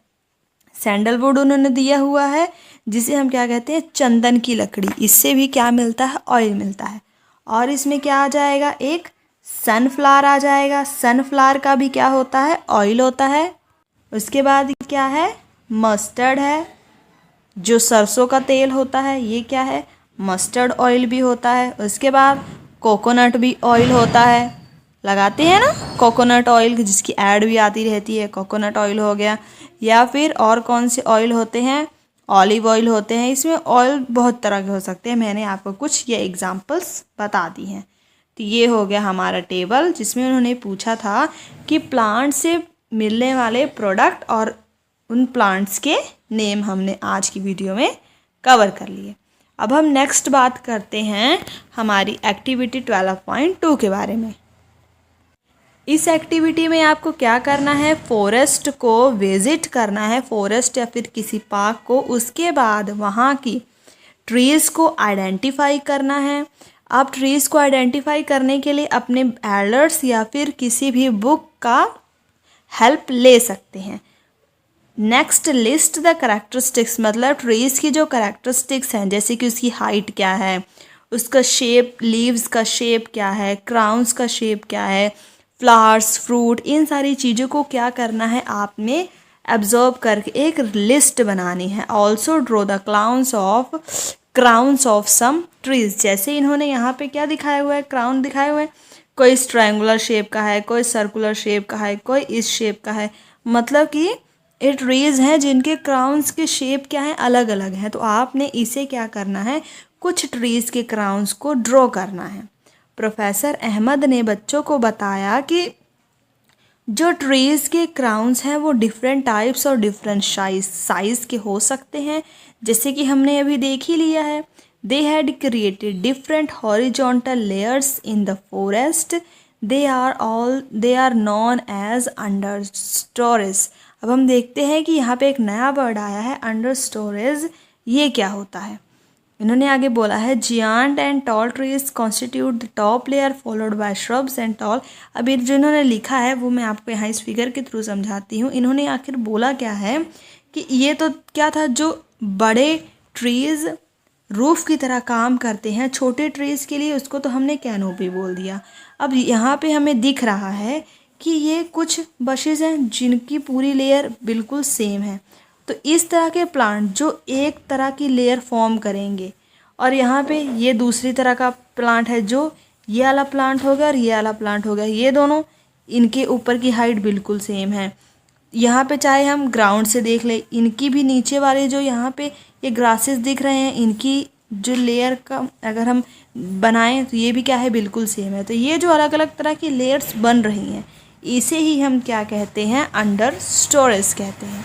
[SPEAKER 1] सैंडलवुड उन्होंने दिया हुआ है जिसे हम क्या कहते हैं, चंदन की लकड़ी। इससे भी क्या मिलता है, ऑयल मिलता है। और इसमें क्या आ जाएगा, एक सनफ्लावर आ जाएगा। सनफ्लावर का भी क्या होता है, ऑयल होता है। उसके बाद क्या है, मस्टर्ड है, जो सरसों का तेल होता है ये क्या है, मस्टर्ड ऑयल भी होता है। उसके बाद कोकोनट भी ऑयल होता है, लगाते हैं ना कोकोनट ऑयल, जिसकी ऐड भी आती रहती है, कोकोनट ऑयल हो गया। या फिर और कौन से ऑयल होते हैं, ऑलिव ऑयल होते हैं। इसमें ऑयल बहुत तरह के हो सकते हैं, मैंने आपको कुछ ये एग्जांपल्स बता दी हैं। तो ये हो गया हमारा टेबल जिसमें उन्होंने पूछा था कि प्लांट से मिलने वाले प्रोडक्ट और उन प्लांट्स के नेम हमने आज की वीडियो में कवर कर लिए। अब हम नेक्स्ट बात करते हैं हमारी एक्टिविटी 12.2 के बारे में। इस एक्टिविटी में आपको क्या करना है, फॉरेस्ट को विजिट करना है, फॉरेस्ट या फिर किसी पार्क को। उसके बाद वहाँ की ट्रीज़ को आइडेंटिफाई करना है। आप ट्रीज़ को आइडेंटिफाई करने के लिए अपने एल्डर्स या फिर किसी भी बुक का हेल्प ले सकते हैं। नेक्स्ट, लिस्ट द करेक्टरिस्टिक्स, मतलब ट्रीज़ की जो करेक्टरिस्टिक्स हैं, जैसे कि उसकी हाइट क्या है, उसका शेप, लीव्स का शेप क्या है, क्राउन्स का शेप क्या है, फ्लावर्स, फ्रूट, इन सारी चीज़ों को क्या करना है, आपने एब्जॉर्व करके एक लिस्ट बनानी है। Also draw the crowns of some trees, जैसे इन्होंने यहाँ पे क्या दिखाया हुआ है, क्राउन दिखाए हुए हैं। कोई इस ट्रायंगुलर शेप का है, कोई सर्कुलर शेप का है, कोई इस शेप का है, मतलब कि ये ट्रीज़ हैं जिनके क्राउन्स के शेप क्या है, अलग अलग हैं। तो आपने इसे क्या करना है, कुछ ट्रीज़ के क्राउन्स को ड्रॉ करना है। प्रोफेसर अहमद ने बच्चों को बताया कि जो ट्रीज़ के क्राउन्स हैं वो डिफरेंट टाइप्स और डिफरेंट साइज़ के हो सकते हैं, जैसे कि हमने अभी देख ही लिया है। They had created different horizontal layers in the forest, they are known as under storage. अब हम देखते हैं कि यहाँ पे एक नया वर्ड आया है, अंडर स्टोरेज। ये क्या होता है, इन्होंने आगे बोला है, giant and tall trees constitute the top layer followed by shrubs and tall. अब ये जो इन्होंने लिखा है वो मैं आपको यहाँ इस फिगर के थ्रू समझाती हूँ। इन्होंने आखिर बोला क्या है कि ये तो क्या था, जो बड़े ट्रीज़ रूफ की तरह काम करते हैं, छोटे ट्रीज़ के लिए उसको तो हमने कैनोपी बोल दिया। अब यहाँ पे हमें दिख रहा है कि ये कुछ बशेज़ हैं जिनकी पूरी लेयर बिल्कुल सेम है। तो इस तरह के प्लांट जो एक तरह की लेयर फॉर्म करेंगे, और यहाँ पे ये दूसरी तरह का प्लांट है, जो ये वाला प्लांट हो गया और ये वाला प्लांट हो गया, ये दोनों, इनके ऊपर की हाइट बिल्कुल सेम है। यहाँ पे चाहे हम ग्राउंड से देख लें, इनकी भी नीचे वाले जो यहाँ पे ये ग्रासेस दिख रहे हैं, इनकी जो लेयर का अगर हम बनाएं तो ये भी क्या है, बिल्कुल सेम है। तो ये जो अलग अलग तरह की लेयर्स बन रही हैं, इसे ही हम क्या कहते हैं, अंडर स्टोरेज कहते हैं।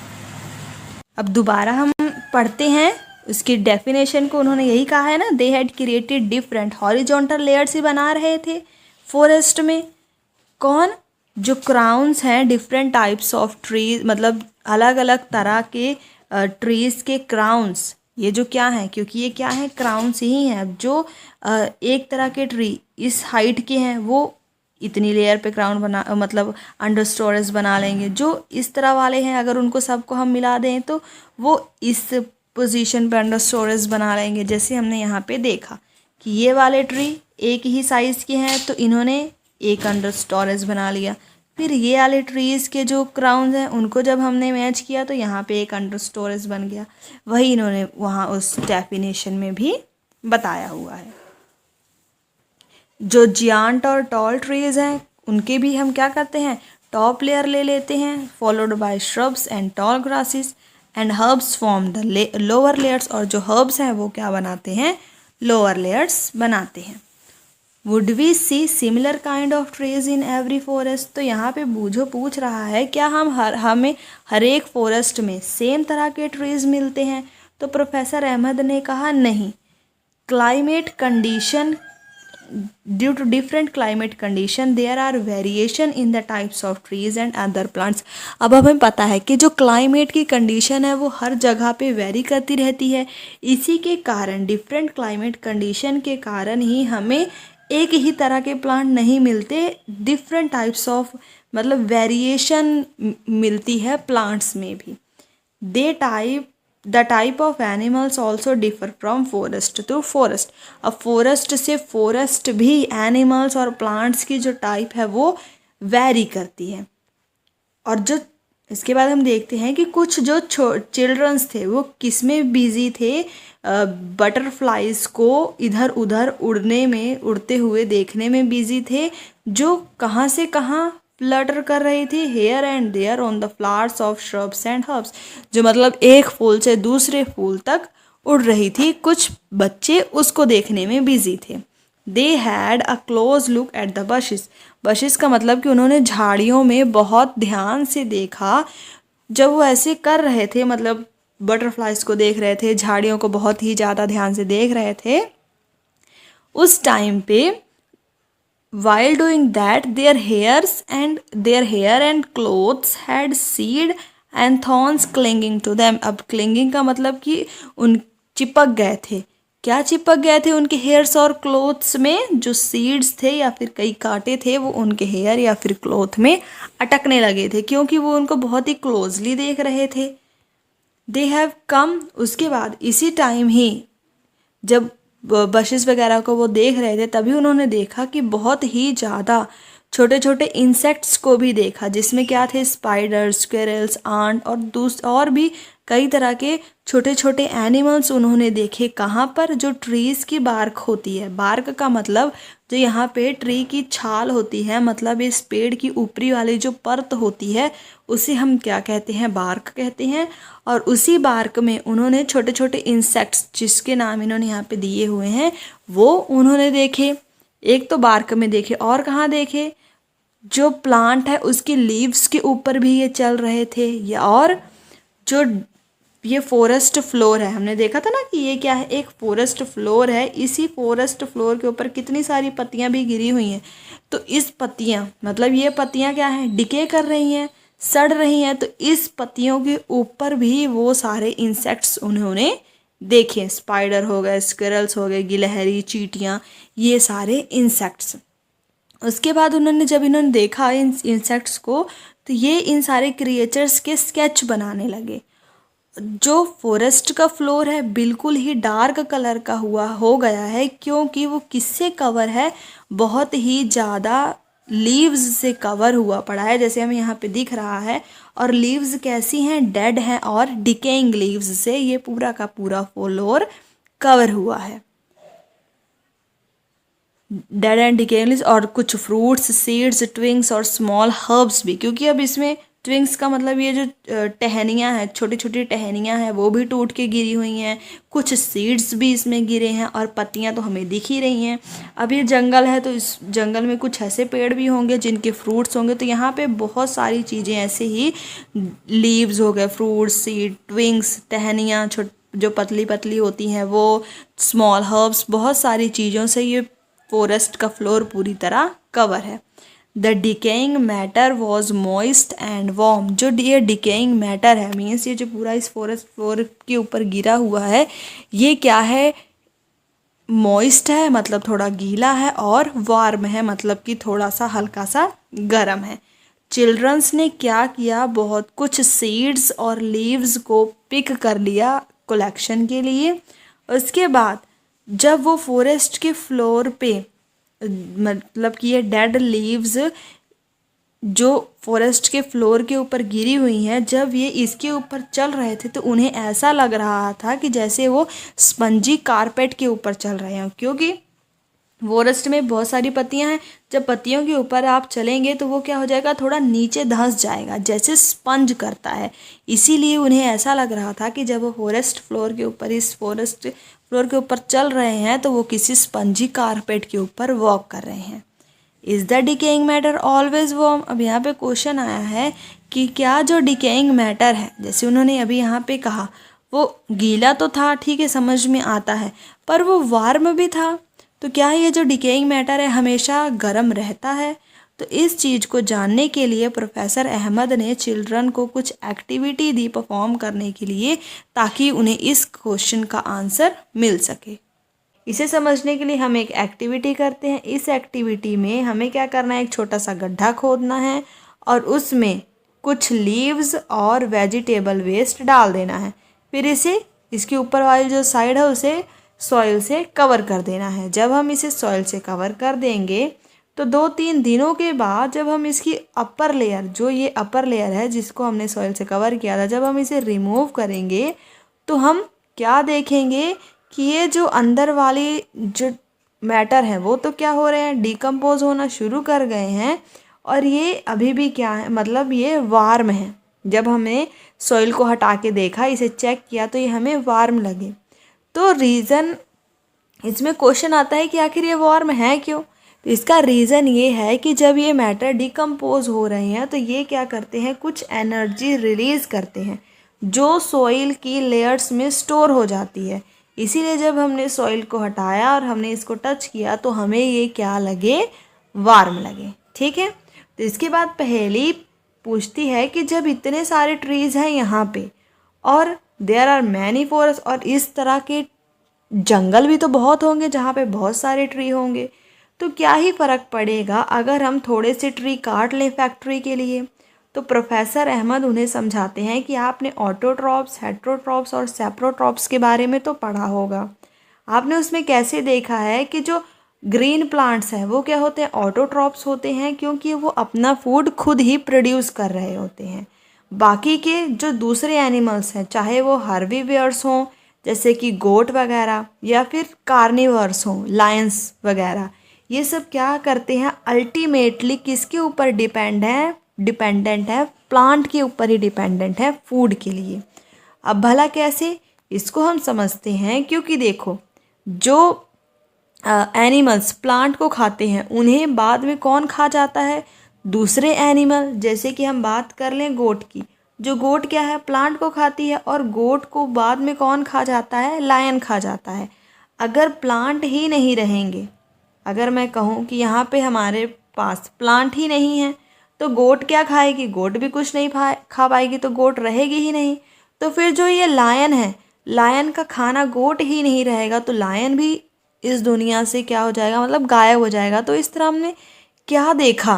[SPEAKER 1] अब दोबारा हम पढ़ते हैं उसकी डेफिनेशन को। उन्होंने यही कहा है ना, they had created different horizontal layers ही बना रहे थे फॉरेस्ट में। कौन, जो क्राउन्स हैं, डिफरेंट टाइप्स ऑफ ट्रीज, मतलब अलग अलग तरह के ट्रीज़ के क्राउन्स, ये जो क्या है, क्योंकि ये क्या है, क्राउन्स ही हैं। अब जो एक तरह के ट्री इस हाइट के हैं वो इतनी लेयर पे क्राउन बना, मतलब अंडर स्टोरेज बना लेंगे। जो इस तरह वाले हैं अगर उनको सबको हम मिला दें तो वो इस पोजीशन पे अंडर स्टोरेज बना लेंगे। जैसे हमने यहाँ पे देखा कि ये वाले ट्री एक ही साइज़ के हैं तो इन्होंने एक अंडर स्टोरेज बना लिया। फिर ये वाले ट्रीज़ के जो क्राउन्स हैं उनको जब हमने मैच किया तो यहाँ पे एक अंडर स्टोरेज बन गया। वही इन्होंने वहाँ उस डेफिनेशन में भी बताया हुआ है। जो जियांट और टॉल ट्रीज़ हैं उनके भी हम क्या करते हैं, टॉप लेयर ले लेते हैं, followed by shrubs and tall grasses and herbs form the lower layers. और जो हर्ब्स हैं वो क्या बनाते हैं, लोअर लेयर्स बनाते हैं। Would we see similar kind of trees in every forest. तो यहाँ पे बूझो पूछ रहा है क्या हमें हर एक फॉरेस्ट में सेम तरह के ट्रीज मिलते हैं। तो प्रोफेसर अहमद ने कहा नहीं, climate condition, due to different climate condition there are variation in the types of trees and other plants. अब हमें पता है कि जो क्लाइमेट की कंडीशन है वो हर जगह पे वेरी करती रहती है। इसी के कारण, डिफरेंट क्लाइमेट कंडीशन के कारण ही हमें एक ही तरह के प्लांट नहीं मिलते, डिफरेंट टाइप्स ऑफ, मतलब वेरिएशन मिलती है प्लांट्स में भी। The type of animals also differ from forest to forest. अब फॉरेस्ट से फॉरेस्ट भी एनिमल्स और प्लांट्स की जो टाइप है वो वेरी करती है। और जो इसके बाद हम देखते हैं कि कुछ जो चिल्ड्रंस थे वो किस में बिजी थे, बटरफ्लाइज को इधर उधर उड़ने में, उड़ते हुए देखने में बिजी थे, जो कहाँ से कहाँ फ्लटर कर रही थी, here and there on the flowers of shrubs and herbs. जो मतलब एक फूल से दूसरे फूल तक उड़ रही थी, कुछ बच्चे उसको देखने में बिजी थे। They had a close look at the buses. Buses का मतलब कि उन्होंने झाड़ियों में बहुत ध्यान से देखा। जब वो ऐसे कर रहे थे, मतलब बटरफ्लाइज को देख रहे थे, झाड़ियों को बहुत ही ज़्यादा ध्यान से देख रहे थे, उस टाइम पे while doing that their hair and clothes had seed and thorns clinging to them। अब clinging का मतलब कि उन चिपक गए थे। क्या चिपक गए थे उनके हेयर्स और क्लोथ्स में? जो सीड्स थे या फिर कई कांटे थे वो उनके हेयर या फिर क्लोथ में अटकने लगे थे, क्योंकि वो उनको बहुत ही क्लोजली देख रहे थे। दे हैव कम, उसके बाद इसी टाइम ही जब बशेस वगैरह को वो देख रहे थे तभी उन्होंने देखा कि बहुत ही ज़्यादा छोटे छोटे इंसेक्ट्स को भी देखा, जिसमें क्या थे? स्पाइडर, स्क्विरल्स, आंट और भी कई तरह के छोटे छोटे एनिमल्स उन्होंने देखे। कहाँ पर? जो ट्रीज़ की बार्क होती है। बार्क का मतलब जो यहाँ पे ट्री की छाल होती है, मतलब इस पेड़ की ऊपरी वाली जो परत होती है उसे हम क्या कहते हैं? बार्क कहते हैं। और उसी बार्क में उन्होंने छोटे छोटे इंसेक्ट्स, जिसके नाम इन्होंने यहाँ पे दिए हुए हैं, वो उन्होंने देखे। एक तो बार्क में देखे, और कहाँ देखे? जो प्लांट है उसकी लीव्स के ऊपर भी ये चल रहे थे। और जो ये फॉरेस्ट फ्लोर है, हमने देखा था ना कि ये क्या है? एक फॉरेस्ट फ्लोर है। इसी फॉरेस्ट फ्लोर के ऊपर कितनी सारी पत्तियां भी गिरी हुई हैं। तो इस पत्तियां, मतलब ये पत्तियां क्या है? डिके कर रही हैं, सड़ रही हैं। तो इस पत्तियों के ऊपर भी वो सारे इंसेक्ट्स उन्होंने देखे। स्पाइडर हो गए, स्क्विरल्स हो गए, गिलहरी, चींटियाँ, ये सारे इंसेक्ट्स। उसके बाद जब इन्होंने देखा इन इंसेक्ट्स को, तो ये इन सारे क्रिएचर्स के स्केच बनाने लगे। जो फॉरेस्ट का फ्लोर है बिल्कुल ही डार्क कलर का हो गया है, क्योंकि वो किससे कवर है? बहुत ही ज़्यादा लीव्स से कवर हुआ पड़ा है, जैसे हमें यहाँ पे दिख रहा है। और लीव्स कैसी हैं? डेड हैं और डिकेइंग लीव्स से ये पूरा का पूरा फ्लोर कवर हुआ है। डेड एंड डिकेइंग लीव्स, और कुछ फ्रूट्स, सीड्स, ट्विंग्स और स्मॉल हर्ब्स भी, क्योंकि अब इसमें ट्विंग्स का मतलब ये जो टहनियाँ हैं, छोटी छोटी टहनियाँ हैं, वो भी टूट के गिरी हुई हैं। कुछ सीड्स भी इसमें गिरे हैं, और पत्तियाँ तो हमें दिख ही रही हैं। अब ये जंगल है, तो इस जंगल में कुछ ऐसे पेड़ भी होंगे जिनके फ्रूट्स होंगे। तो यहाँ पे बहुत सारी चीज़ें ऐसे ही, लीव्स हो गए, फ्रूट्स, सीड, ट्विंग्स, टहनियाँ जो पतली पतली होती हैं वो, स्मॉल हर्ब्स, बहुत सारी चीज़ों से ये फॉरेस्ट का फ्लोर पूरी तरह कवर है। The decaying matter was moist and warm. जो ये डिकेइंग मैटर है, मीन्स ये जो पूरा इस फॉरेस्ट फ्लोर के ऊपर गिरा हुआ है, ये क्या है? मॉइस्ट है, मतलब थोड़ा गीला है, और वार्म है, मतलब कि थोड़ा सा हल्का सा गर्म है। चिल्ड्रंस ने क्या किया? बहुत कुछ सीड्स और लीव्स को पिक कर लिया कलेक्शन के लिए। उसके बाद जब वो फॉरेस्ट के फ्लोर पे, मतलब कि ये डेड लीव्स जो फॉरेस्ट के फ्लोर के ऊपर गिरी हुई हैं, जब ये इसके ऊपर चल रहे थे तो उन्हें ऐसा लग रहा था कि जैसे वो स्पंजी कारपेट के ऊपर चल रहे हैं, क्योंकि फॉरेस्ट में बहुत सारी पत्तियां हैं। जब पत्तियों के ऊपर आप चलेंगे तो वो क्या हो जाएगा? थोड़ा नीचे धंस जाएगा, जैसे स्पंज करता है। इसीलिए उन्हें ऐसा लग रहा था कि जब वो फॉरेस्ट फ्लोर के ऊपर, इस फॉरेस्ट फ्लोर के ऊपर चल रहे हैं, तो वो किसी स्पंजी कारपेट के ऊपर वॉक कर रहे हैं। Is the decaying matter always warm? अब यहाँ पे क्वेश्चन आया है कि क्या जो डिकेइंग मैटर है, जैसे उन्होंने अभी यहाँ पे कहा, वो गीला तो था, ठीक है, समझ में आता है, पर वो वार्म भी था। तो क्या ये जो डिकेइंग मैटर है हमेशा गर्म रहता है? तो इस चीज़ को जानने के लिए प्रोफेसर अहमद ने चिल्ड्रन को कुछ एक्टिविटी दी परफॉर्म करने के लिए, ताकि उन्हें इस क्वेश्चन का आंसर मिल सके। इसे समझने के लिए हम एक एक्टिविटी करते हैं। इस एक्टिविटी में हमें क्या करना है? एक छोटा सा गड्ढा खोदना है और उसमें कुछ लीव्स और वेजिटेबल वेस्ट डाल देना है। फिर इसके ऊपर वाली जो साइड है उसे सॉइल से कवर कर देना है। जब हम इसे सॉइल से कवर कर देंगे तो 2-3 दिनों के बाद जब हम इसकी अपर लेयर, जो ये अपर लेयर है जिसको हमने सॉइल से कवर किया था, जब हम इसे रिमूव करेंगे तो हम क्या देखेंगे कि ये जो अंदर वाली जो मैटर है वो तो क्या हो रहे हैं? डिकम्पोज होना शुरू कर गए हैं, और ये अभी भी क्या है? मतलब ये वार्म है। जब हमने सॉइल को हटा के देखा, इसे चेक किया, तो ये हमें वार्म लगे। तो रीज़न, इसमें क्वेश्चन आता है कि आखिर ये वार्म है क्यों? तो इसका रीज़न ये है कि जब ये मैटर डिकम्पोज हो रहे हैं तो ये क्या करते हैं? कुछ एनर्जी रिलीज़ करते हैं। जो सॉइल की लेयर्स में स्टोर हो जाती है। इसीलिए जब हमने सॉइल को हटाया और हमने इसको टच किया तो हमें ये क्या लगे, वार्म लगे। ठीक है, तो इसके बाद पहेली पूछती है कि जब इतने सारे ट्रीज़ हैं यहाँ पे और देयर आर मैनी फॉरेस्ट, और इस तरह के जंगल भी तो बहुत होंगे जहाँ पे बहुत सारे ट्री होंगे, तो क्या ही फ़र्क पड़ेगा अगर हम थोड़े से ट्री काट लें फैक्ट्री के लिए। तो प्रोफेसर अहमद उन्हें समझाते हैं कि आपने ऑटोट्रॉप्स, हेट्रोट्रॉप्स और सेप्रोट्रॉप्स के बारे में तो पढ़ा होगा। आपने उसमें कैसे देखा है कि जो ग्रीन प्लांट्स हैं वो क्या होते हैं, ऑटोट्रॉप्स होते हैं, क्योंकि वो अपना फूड खुद ही प्रोड्यूस कर रहे होते हैं। बाकी के जो दूसरे एनिमल्स हैं, चाहे वो हार्बीवर्स हों जैसे कि गोट वगैरह, या फिर कार्निवर्स हों लायंस वगैरह, ये सब क्या करते हैं, अल्टीमेटली किसके ऊपर डिपेंडेंट है, प्लांट के ऊपर ही डिपेंडेंट है फूड के लिए। अब भला कैसे, इसको हम समझते हैं। क्योंकि देखो, जो एनिमल्स प्लांट को खाते हैं उन्हें बाद में कौन खा जाता है, दूसरे एनिमल। जैसे कि हम बात कर लें गोट की, जो गोट क्या है, प्लांट को खाती है, और गोट को बाद में कौन खा जाता है, लायन खा जाता है। अगर प्लांट ही नहीं रहेंगे, अगर मैं कहूँ कि यहाँ पे हमारे पास प्लांट ही नहीं है, तो गोट क्या खाएगी, गोट भी कुछ नहीं खा पाएगी, तो गोट रहेगी ही नहीं। तो फिर जो ये लायन है, लायन का खाना गोट ही नहीं रहेगा, तो लायन भी इस दुनिया से क्या हो जाएगा, मतलब गायब हो जाएगा। तो इस तरह हमने क्या देखा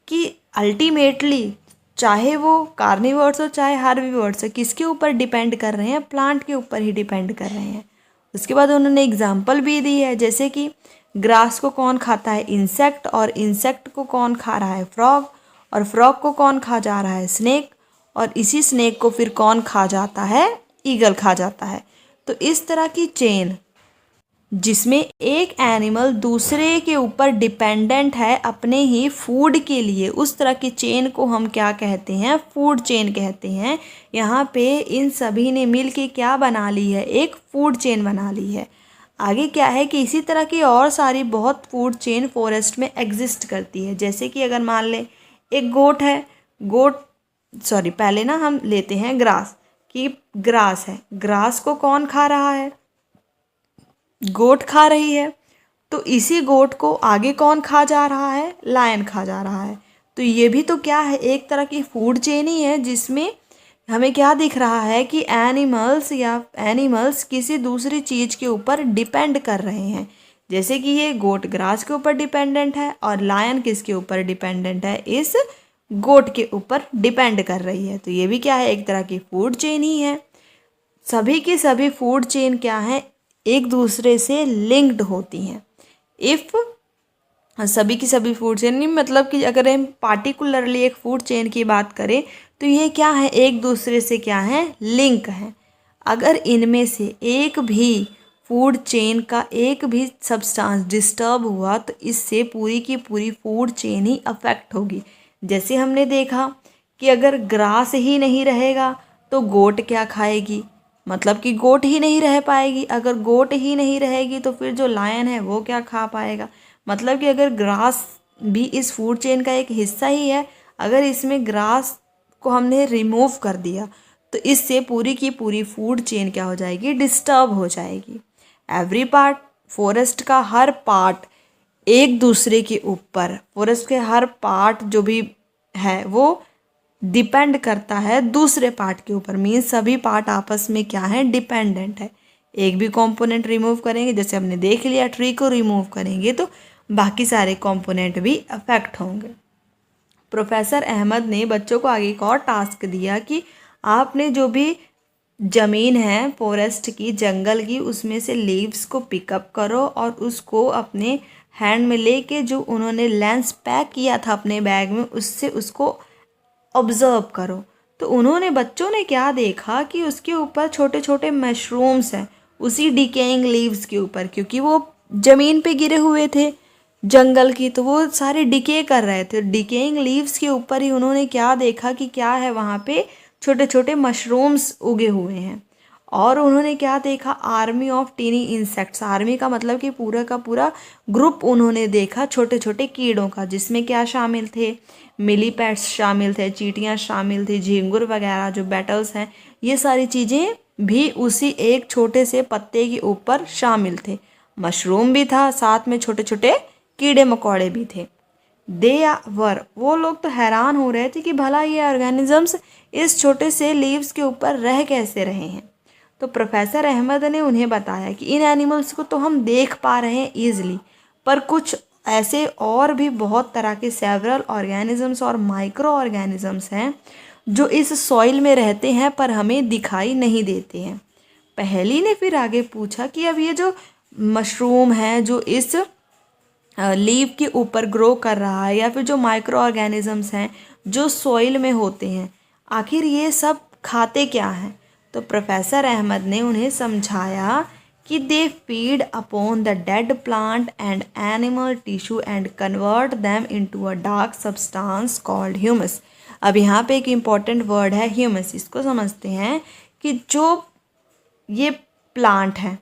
[SPEAKER 1] कि अल्टीमेटली चाहे वो कार्निवर्स हो चाहे हार्बीवर्स हो, किसके ऊपर डिपेंड कर रहे हैं, प्लांट के ऊपर ही डिपेंड कर रहे हैं। उसके बाद उन्होंने एग्जाम्पल भी दी है, जैसे कि ग्रास को कौन खाता है, इंसेक्ट, और इंसेक्ट को कौन खा रहा है, फ्रॉग, और फ्रॉग को कौन खा जा रहा है, स्नेक, और इसी स्नेक को फिर कौन खा जाता है, ईगल खा जाता है। तो इस तरह की चेन जिसमें एक एनिमल दूसरे के ऊपर डिपेंडेंट है अपने ही फूड के लिए, उस तरह की चेन को हम क्या कहते हैं, फूड चेन कहते हैं। यहाँ पे इन सभी ने मिल के क्या बना ली है, एक फूड चेन बना ली है। आगे क्या है कि इसी तरह की और सारी बहुत फूड चेन फॉरेस्ट में एग्जिस्ट करती है। जैसे कि अगर मान लें एक गोट है, पहले ना हम लेते हैं ग्रास, कि ग्रास है, ग्रास को कौन खा रहा है, गोट खा रही है। तो इसी गोट को आगे कौन खा जा रहा है, लायन खा जा रहा है। तो ये भी तो क्या है, एक तरह की फूड चेन ही है, जिसमें हमें क्या दिख रहा है कि एनिमल्स किसी दूसरी चीज़ के ऊपर डिपेंड कर रहे हैं। जैसे कि ये गोट ग्रास के ऊपर डिपेंडेंट है और लायन किसके ऊपर डिपेंडेंट है, इस गोट के ऊपर डिपेंड कर रही है। तो ये भी क्या है, एक तरह की फूड चेन ही है। सभी की सभी फूड चेन क्या है, एक दूसरे से लिंक्ड होती हैं। सभी की सभी फूड चेन नहीं, मतलब कि अगर हम पार्टिकुलरली एक फूड चेन की बात करें तो ये क्या है, एक दूसरे से क्या है, लिंक है। अगर इनमें से एक भी फूड चेन का एक भी सब्सटेंस डिस्टर्ब हुआ तो इससे पूरी की पूरी फूड चेन ही अफेक्ट होगी। जैसे हमने देखा कि अगर ग्रास ही नहीं रहेगा तो गोट क्या खाएगी, मतलब कि गोट ही नहीं रह पाएगी। अगर गोट ही नहीं रहेगी तो फिर जो लायन है वो क्या खा पाएगा, मतलब कि अगर ग्रास भी इस फूड चेन का एक हिस्सा ही है, अगर इसमें ग्रास को हमने रिमूव कर दिया तो इससे पूरी की पूरी फूड चेन क्या हो जाएगी, डिस्टर्ब हो जाएगी। एवरी पार्ट, फॉरेस्ट का हर पार्ट एक दूसरे के ऊपर, फॉरेस्ट के हर पार्ट जो भी है वो डिपेंड करता है दूसरे पार्ट के ऊपर। मीन्स सभी पार्ट आपस में क्या है, डिपेंडेंट है। एक भी कंपोनेंट रिमूव करेंगे, जैसे हमने देख लिया ट्री को रिमूव करेंगे तो बाकी सारे कंपोनेंट भी अफेक्ट होंगे। प्रोफेसर अहमद ने बच्चों को आगे एक और टास्क दिया कि आपने जो भी ज़मीन है फॉरेस्ट की, जंगल की, उसमें से लीव्स को पिकअप करो और उसको अपने हैंड में लेके जो उन्होंने लेंस पैक किया था अपने बैग में, उससे उसको ऑब्ज़र्व करो। तो उन्होंने, बच्चों ने क्या देखा कि उसके ऊपर छोटे छोटे मशरूम्स हैं उसी डिकेइंग लीव्स के ऊपर, क्योंकि वो ज़मीन पे गिरे हुए थे जंगल की, तो वो सारे डिके कर रहे थे। डिकेइंग लीव्स के ऊपर ही उन्होंने क्या देखा कि क्या है, वहाँ पे छोटे छोटे मशरूम्स उगे हुए हैं। और उन्होंने क्या देखा, army of tiny insects. Army का मतलब कि पूरा का पूरा ग्रुप उन्होंने देखा छोटे छोटे कीड़ों का, जिसमें क्या शामिल थे, मिलीपैड्स शामिल थे, चींटियाँ शामिल थी, झींगुर वगैरह जो बेटल्स हैं, ये सारी चीज़ें भी उसी एक छोटे से पत्ते के ऊपर शामिल थे। मशरूम भी था, साथ में छोटे छोटे कीड़े मकोड़े भी थे। दे वर, वो लोग तो हैरान हो रहे थे कि भला ये ऑर्गेनिजम्स इस छोटे से लीव्स के ऊपर रह कैसे रहे हैं। तो प्रोफेसर अहमद ने उन्हें बताया कि इन एनिमल्स को तो हम देख पा रहे हैं ईजिली, पर कुछ ऐसे और भी बहुत तरह के सेवरल ऑर्गेनिजम्स और माइक्रो ऑर्गेनिजम्स हैं जो इस सॉइल में रहते हैं पर हमें दिखाई नहीं देते हैं। पहेली ने फिर आगे पूछा कि अब ये जो मशरूम है जो इस लीव के ऊपर ग्रो कर रहा है, या फिर जो माइक्रो ऑर्गेनिजम्स हैं जो सॉइल में होते हैं, आखिर ये सब खाते क्या हैं। तो प्रोफेसर अहमद ने उन्हें समझाया कि they feed upon the dead plant and animal tissue and convert them into a dark substance called humus. अब यहाँ पे एक इम्पॉर्टेंट वर्ड है ह्यूमस, इसको समझते हैं कि जो ये प्लांट है,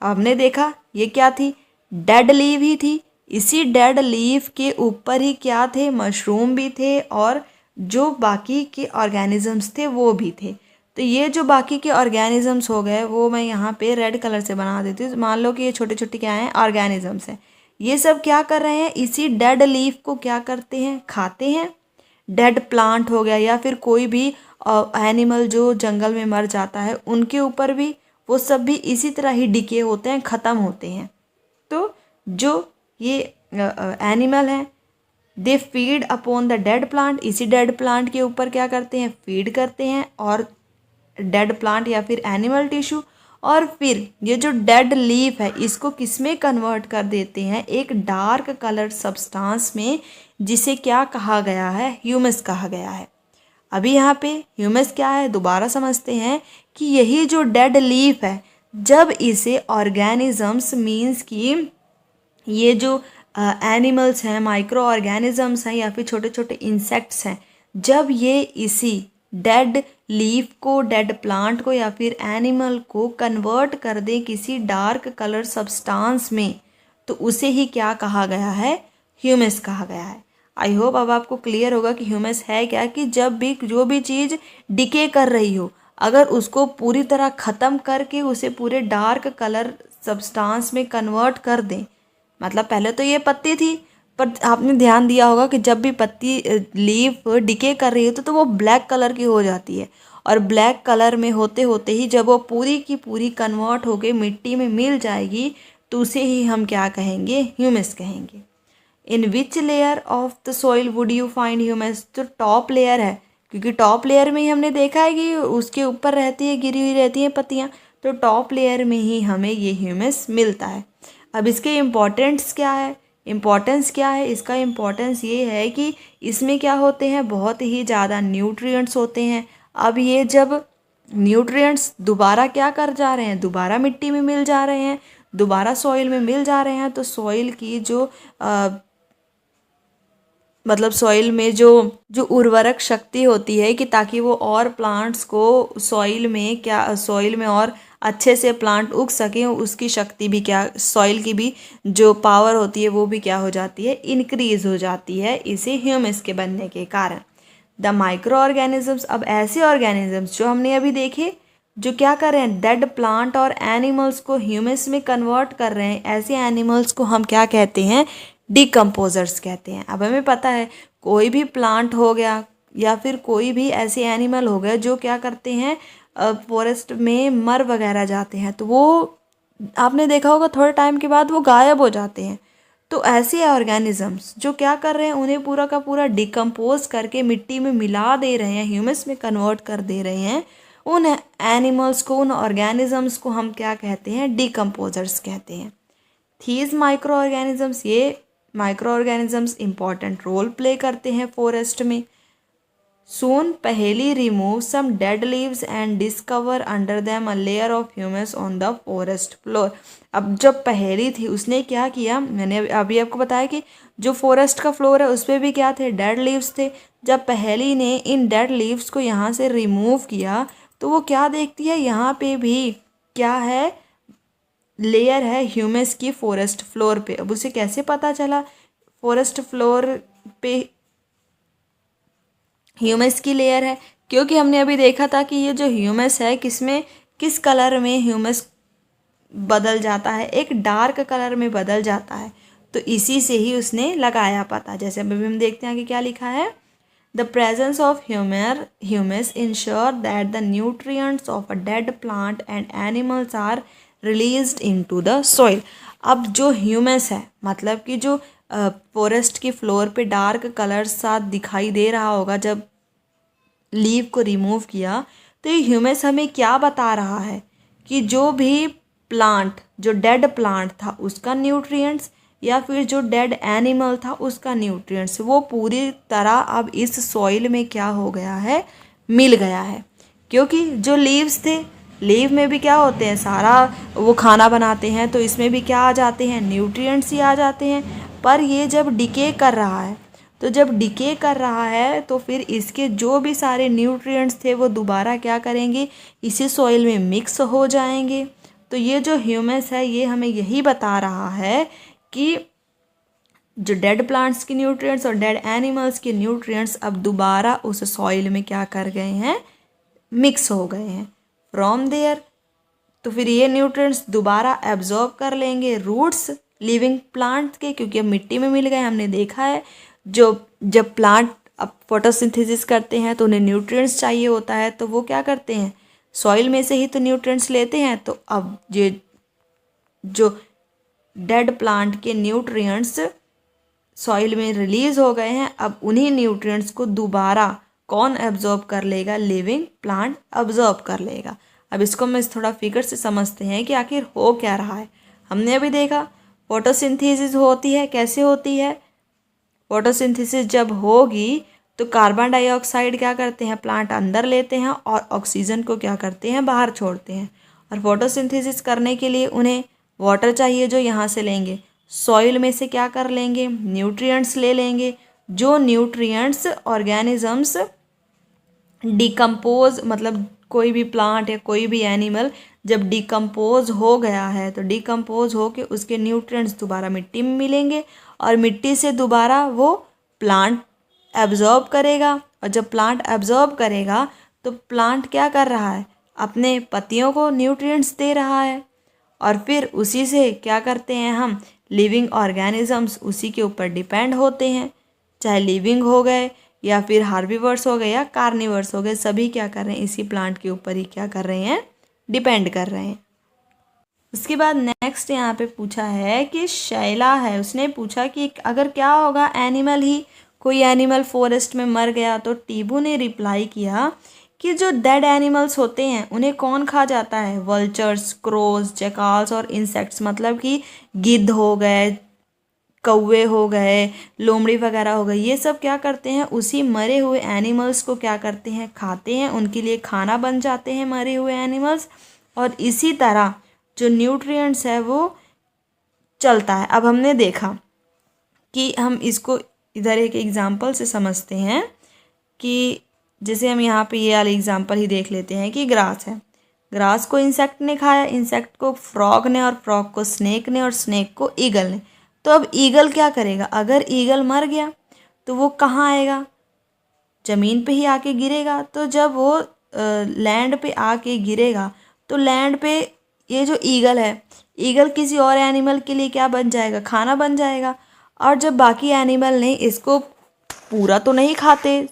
[SPEAKER 1] हमने देखा ये क्या थी, डेड लीव ही थी। इसी डेड लीफ के ऊपर ही क्या थे, मशरूम भी थे और जो बाकी के ऑर्गेनिजम्स थे वो भी थे। तो ये जो बाकी के ऑर्गेनिजम्स हो गए वो मैं यहाँ पे रेड कलर से बना देती हूँ। मान लो कि ये छोटे छोटे क्या हैं, ऑर्गेनिजम्स हैं। ये सब क्या कर रहे हैं, इसी डेड लीफ को क्या करते हैं, खाते हैं। डेड प्लांट हो गया या फिर कोई भी एनिमल जो जंगल में मर जाता है, उनके ऊपर भी वो सब भी इसी तरह ही डिके होते हैं, ख़त्म होते हैं। तो जो ये एनिमल हैं, they feed upon the dead plant, इसी डेड प्लांट के ऊपर क्या करते हैं, फीड करते हैं, और डेड प्लांट या फिर एनिमल टिश्यू, और फिर ये जो डेड लीफ है इसको किस में कन्वर्ट कर देते हैं, एक डार्क कलर सब्सटेंस में, जिसे क्या कहा गया है, ह्यूमस कहा गया है। अभी यहाँ पे ह्यूमस क्या है दोबारा समझते हैं कि यही जो डेड लीफ है, जब इसे ऑर्गेनिजम्स मीन्स कि ये जो एनिमल्स हैं, माइक्रो ऑर्गेनिजम्स हैं या फिर छोटे छोटे इंसेक्ट्स हैं, जब ये इसी डेड लीफ को, डेड प्लांट को या फिर एनिमल को कन्वर्ट कर दें किसी डार्क कलर सब्सटेंस में, तो उसे ही क्या कहा गया है, ह्यूमस कहा गया है। आई होप अब आपको क्लियर होगा कि ह्यूमस है क्या, कि जब भी जो भी चीज़ डिके कर रही हो, अगर उसको पूरी तरह ख़त्म करके उसे पूरे डार्क कलर सब्सटेंस में कन्वर्ट कर दें। मतलब पहले तो ये पत्ती थी, पर आपने ध्यान दिया होगा कि जब भी पत्ती लीफ डिके कर रही होती तो वो ब्लैक कलर की हो जाती है, और ब्लैक कलर में होते होते ही जब वो पूरी की पूरी कन्वर्ट होके मिट्टी में मिल जाएगी, तो उसे ही हम क्या कहेंगे, ह्यूमस कहेंगे। In which layer of the soil would you find humus, जो टॉप लेयर है, क्योंकि टॉप लेयर में ही हमने देखा है कि उसके ऊपर रहती है, गिरी हुई रहती हैं पत्तियाँ, तो टॉप लेयर में ही हमें ये ह्यूमस मिलता है। अब इसके इम्पोर्टेंस क्या है, इसका इम्पोर्टेंस ये है कि इसमें क्या होते हैं, बहुत ही ज़्यादा न्यूट्रिएंट्स होते हैं। अब ये जब न्यूट्रिएंट्स दोबारा क्या कर जा रहे हैं, दोबारा मिट्टी में मिल जा रहे हैं, दोबारा सॉइल में मिल जा रहे हैं, तो सॉइल की जो मतलब सॉइल में जो जो उर्वरक शक्ति होती है कि ताकि वो और प्लांट्स को सॉइल में और अच्छे से प्लांट उग सकें, उसकी शक्ति भी क्या, सॉइल की भी जो पावर होती है वो भी क्या हो जाती है, इंक्रीज हो जाती है इसे ह्यूमस के बनने के कारण। द माइक्रो ऑर्गेनिजम्स, अब ऐसे ऑर्गेनिजम्स जो हमने अभी देखे जो क्या कर रहे हैं, डेड प्लांट और एनिमल्स को ह्यूमस में कन्वर्ट कर रहे हैं, ऐसे एनिमल्स को हम क्या कहते हैं, डिकम्पोजर्स कहते हैं। अब हमें पता है कोई भी प्लांट हो गया या फिर कोई भी ऐसे एनिमल हो गए जो क्या करते हैं, फॉरेस्ट में मर वगैरह जाते हैं, तो वो आपने देखा होगा थोड़े टाइम के बाद वो गायब हो जाते हैं। तो ऐसे ऑर्गेनिजम्स जो क्या कर रहे हैं, उन्हें पूरा का पूरा डिकम्पोज करके मिट्टी में मिला दे रहे हैं, ह्यूमस में कन्वर्ट कर दे रहे हैं, उन एनिमल्स को, उन ऑर्गेनिजम्स को हम क्या कहते हैं, डिकम्पोजर्स कहते हैं। थीज माइक्रो ऑर्गेनिजम्स, ये micro organisms important role play करते हैं फॉरेस्ट में। Soon Paheli remove some dead leaves and discover under them a layer of humus on the forest floor. अब जब पहेली थी उसने क्या किया, मैंने अभी आपको बताया कि जो फॉरेस्ट का फ्लोर है उस पर भी क्या थे, डेड लीव्स थे। जब पहेली ने इन डेड लीव्स को यहाँ से रिमूव किया तो वो क्या देखती है, यहाँ पे भी क्या है, लेयर है ह्यूमस की फॉरेस्ट फ्लोर पे। अब उसे कैसे पता चला फॉरेस्ट फ्लोर पे ह्यूमस की लेयर है? क्योंकि हमने अभी देखा था कि ये जो ह्यूमस है किस कलर में ह्यूमस बदल जाता है, एक डार्क कलर में बदल जाता है। तो इसी से ही उसने लगाया पता। जैसे अभी हम देखते हैं कि क्या लिखा है, the presence of humus ensure that the nutrients of a dead plant and animals are released into the soil. अब जो ह्यूमस है, मतलब कि जो फॉरेस्ट की फ्लोर पे डार्क कलर सा दिखाई दे रहा होगा जब लीव को रिमूव किया, तो ये ह्यूमस हमें क्या बता रहा है कि जो भी प्लांट, जो डेड प्लांट था उसका न्यूट्रिएंट्स, या फिर जो डेड एनिमल था उसका न्यूट्रिएंट्स, वो पूरी तरह अब इस सॉइल में क्या हो गया है, मिल गया है। क्योंकि जो लीव्स थे, लीव में भी क्या होते हैं, सारा वो खाना बनाते हैं, तो इसमें भी क्या आ जाते हैं, न्यूट्रिएंट्स ही आ जाते हैं। पर ये जब डिके कर रहा है, तो जब डिके कर रहा है तो फिर इसके जो भी सारे न्यूट्रिएंट्स थे वो दोबारा क्या करेंगे, इसी सॉइल में मिक्स हो जाएंगे। तो ये जो ह्यूमस है ये हमें यही बता रहा है कि जो डेड प्लांट्स के न्यूट्रिएंट्स और डेड एनिमल्स के न्यूट्रिएंट्स अब दोबारा उस सॉइल में क्या कर गए हैं, मिक्स हो गए हैं फ्रॉम देयर। तो फिर ये न्यूट्रिएंट्स दोबारा एब्जॉर्ब कर लेंगे रूट्स लिविंग प्लांट के, क्योंकि अब मिट्टी में मिल गए। हमने देखा है जो जब प्लांट अब फोटोसिंथेसिस करते हैं तो उन्हें न्यूट्रिएंट्स चाहिए होता है, तो वो क्या करते हैं, सॉइल में से ही तो न्यूट्रिएंट्स लेते हैं। तो अब ये जो डेड प्लांट के न्यूट्रिएंट्स सॉइल में रिलीज हो गए हैं, अब उन्हीं न्यूट्रिएंट्स को दोबारा कौन एब्जॉर्ब कर लेगा, लिविंग प्लांट एब्जॉर्ब कर लेगा। अब इसको हम थोड़ा फिगर से समझते हैं कि आखिर हो क्या रहा है। हमने अभी देखा फोटोसिंथेसिस होती है, कैसे होती है, फोटोसिंथेसिस जब होगी तो कार्बन डाइऑक्साइड क्या करते हैं, प्लांट अंदर लेते हैं और ऑक्सीजन को क्या करते हैं, बाहर छोड़ते हैं। और फोटोसिंथेसिस करने के लिए उन्हें वाटर चाहिए, जो यहाँ से लेंगे, सॉइल में से क्या कर लेंगे, न्यूट्रिएंट्स ले लेंगे। जो न्यूट्रिएंट्स ऑर्गेनिजम्स डिकम्पोज, मतलब कोई भी प्लांट या कोई भी एनिमल जब डिकम्पोज हो गया है, तो डिकम्पोज हो के उसके न्यूट्रिएंट्स दोबारा मिट्टी में मिलेंगे और मिट्टी से दोबारा वो प्लांट एब्जॉर्ब करेगा। और जब प्लांट एब्जॉर्ब करेगा तो प्लांट क्या कर रहा है, अपने पत्तियों को न्यूट्रिएंट्स दे रहा है। और फिर उसी से क्या करते हैं हम, लिविंग ऑर्गेनिजम्स उसी के ऊपर डिपेंड होते हैं, चाहे लिविंग हो गए या फिर हार्बीवर्स हो गए या कार्निवर्स हो गए, सभी क्या कर रहे हैं, इसी प्लांट के ऊपर ही क्या कर रहे हैं, डिपेंड कर रहे हैं। उसके बाद नेक्स्ट यहाँ पे पूछा है कि शैला है, उसने पूछा कि अगर क्या होगा, एनिमल ही कोई एनिमल फॉरेस्ट में मर गया, तो टीबू ने रिप्लाई किया कि जो डेड एनिमल्स होते हैं उन्हें कौन खा जाता है, वल्चर्स, क्रोज, जैकाल्स और इंसेक्ट्स, मतलब कि गिद्ध हो गए, कौवे हो गए, लोमड़ी वगैरह हो गई, ये सब क्या करते हैं, उसी मरे हुए एनिमल्स को क्या करते हैं, खाते हैं, उनके लिए खाना बन जाते हैं मरे हुए एनिमल्स। और इसी तरह जो न्यूट्रिएंट्स है वो चलता है। अब हमने देखा कि हम इसको इधर एक एग्जांपल से समझते हैं कि जैसे हम यहाँ पे ये वाला एग्जांपल ही देख लेते हैं कि ग्रास है, ग्रास को इंसेक्ट ने खाया, इंसेक्ट को फ्रॉग ने, और फ्रॉग को स्नेक ने, और स्नेक को ईगल ने। तो अब ईगल क्या करेगा, अगर ईगल मर गया तो वो कहाँ आएगा, ज़मीन पे ही आके गिरेगा। तो जब वो लैंड पे आके गिरेगा तो लैंड पे ये जो ईगल है, ईगल किसी और एनिमल के लिए क्या बन जाएगा, खाना बन जाएगा। और जब बाकी एनिमल ने इसको पूरा तो नहीं खाते,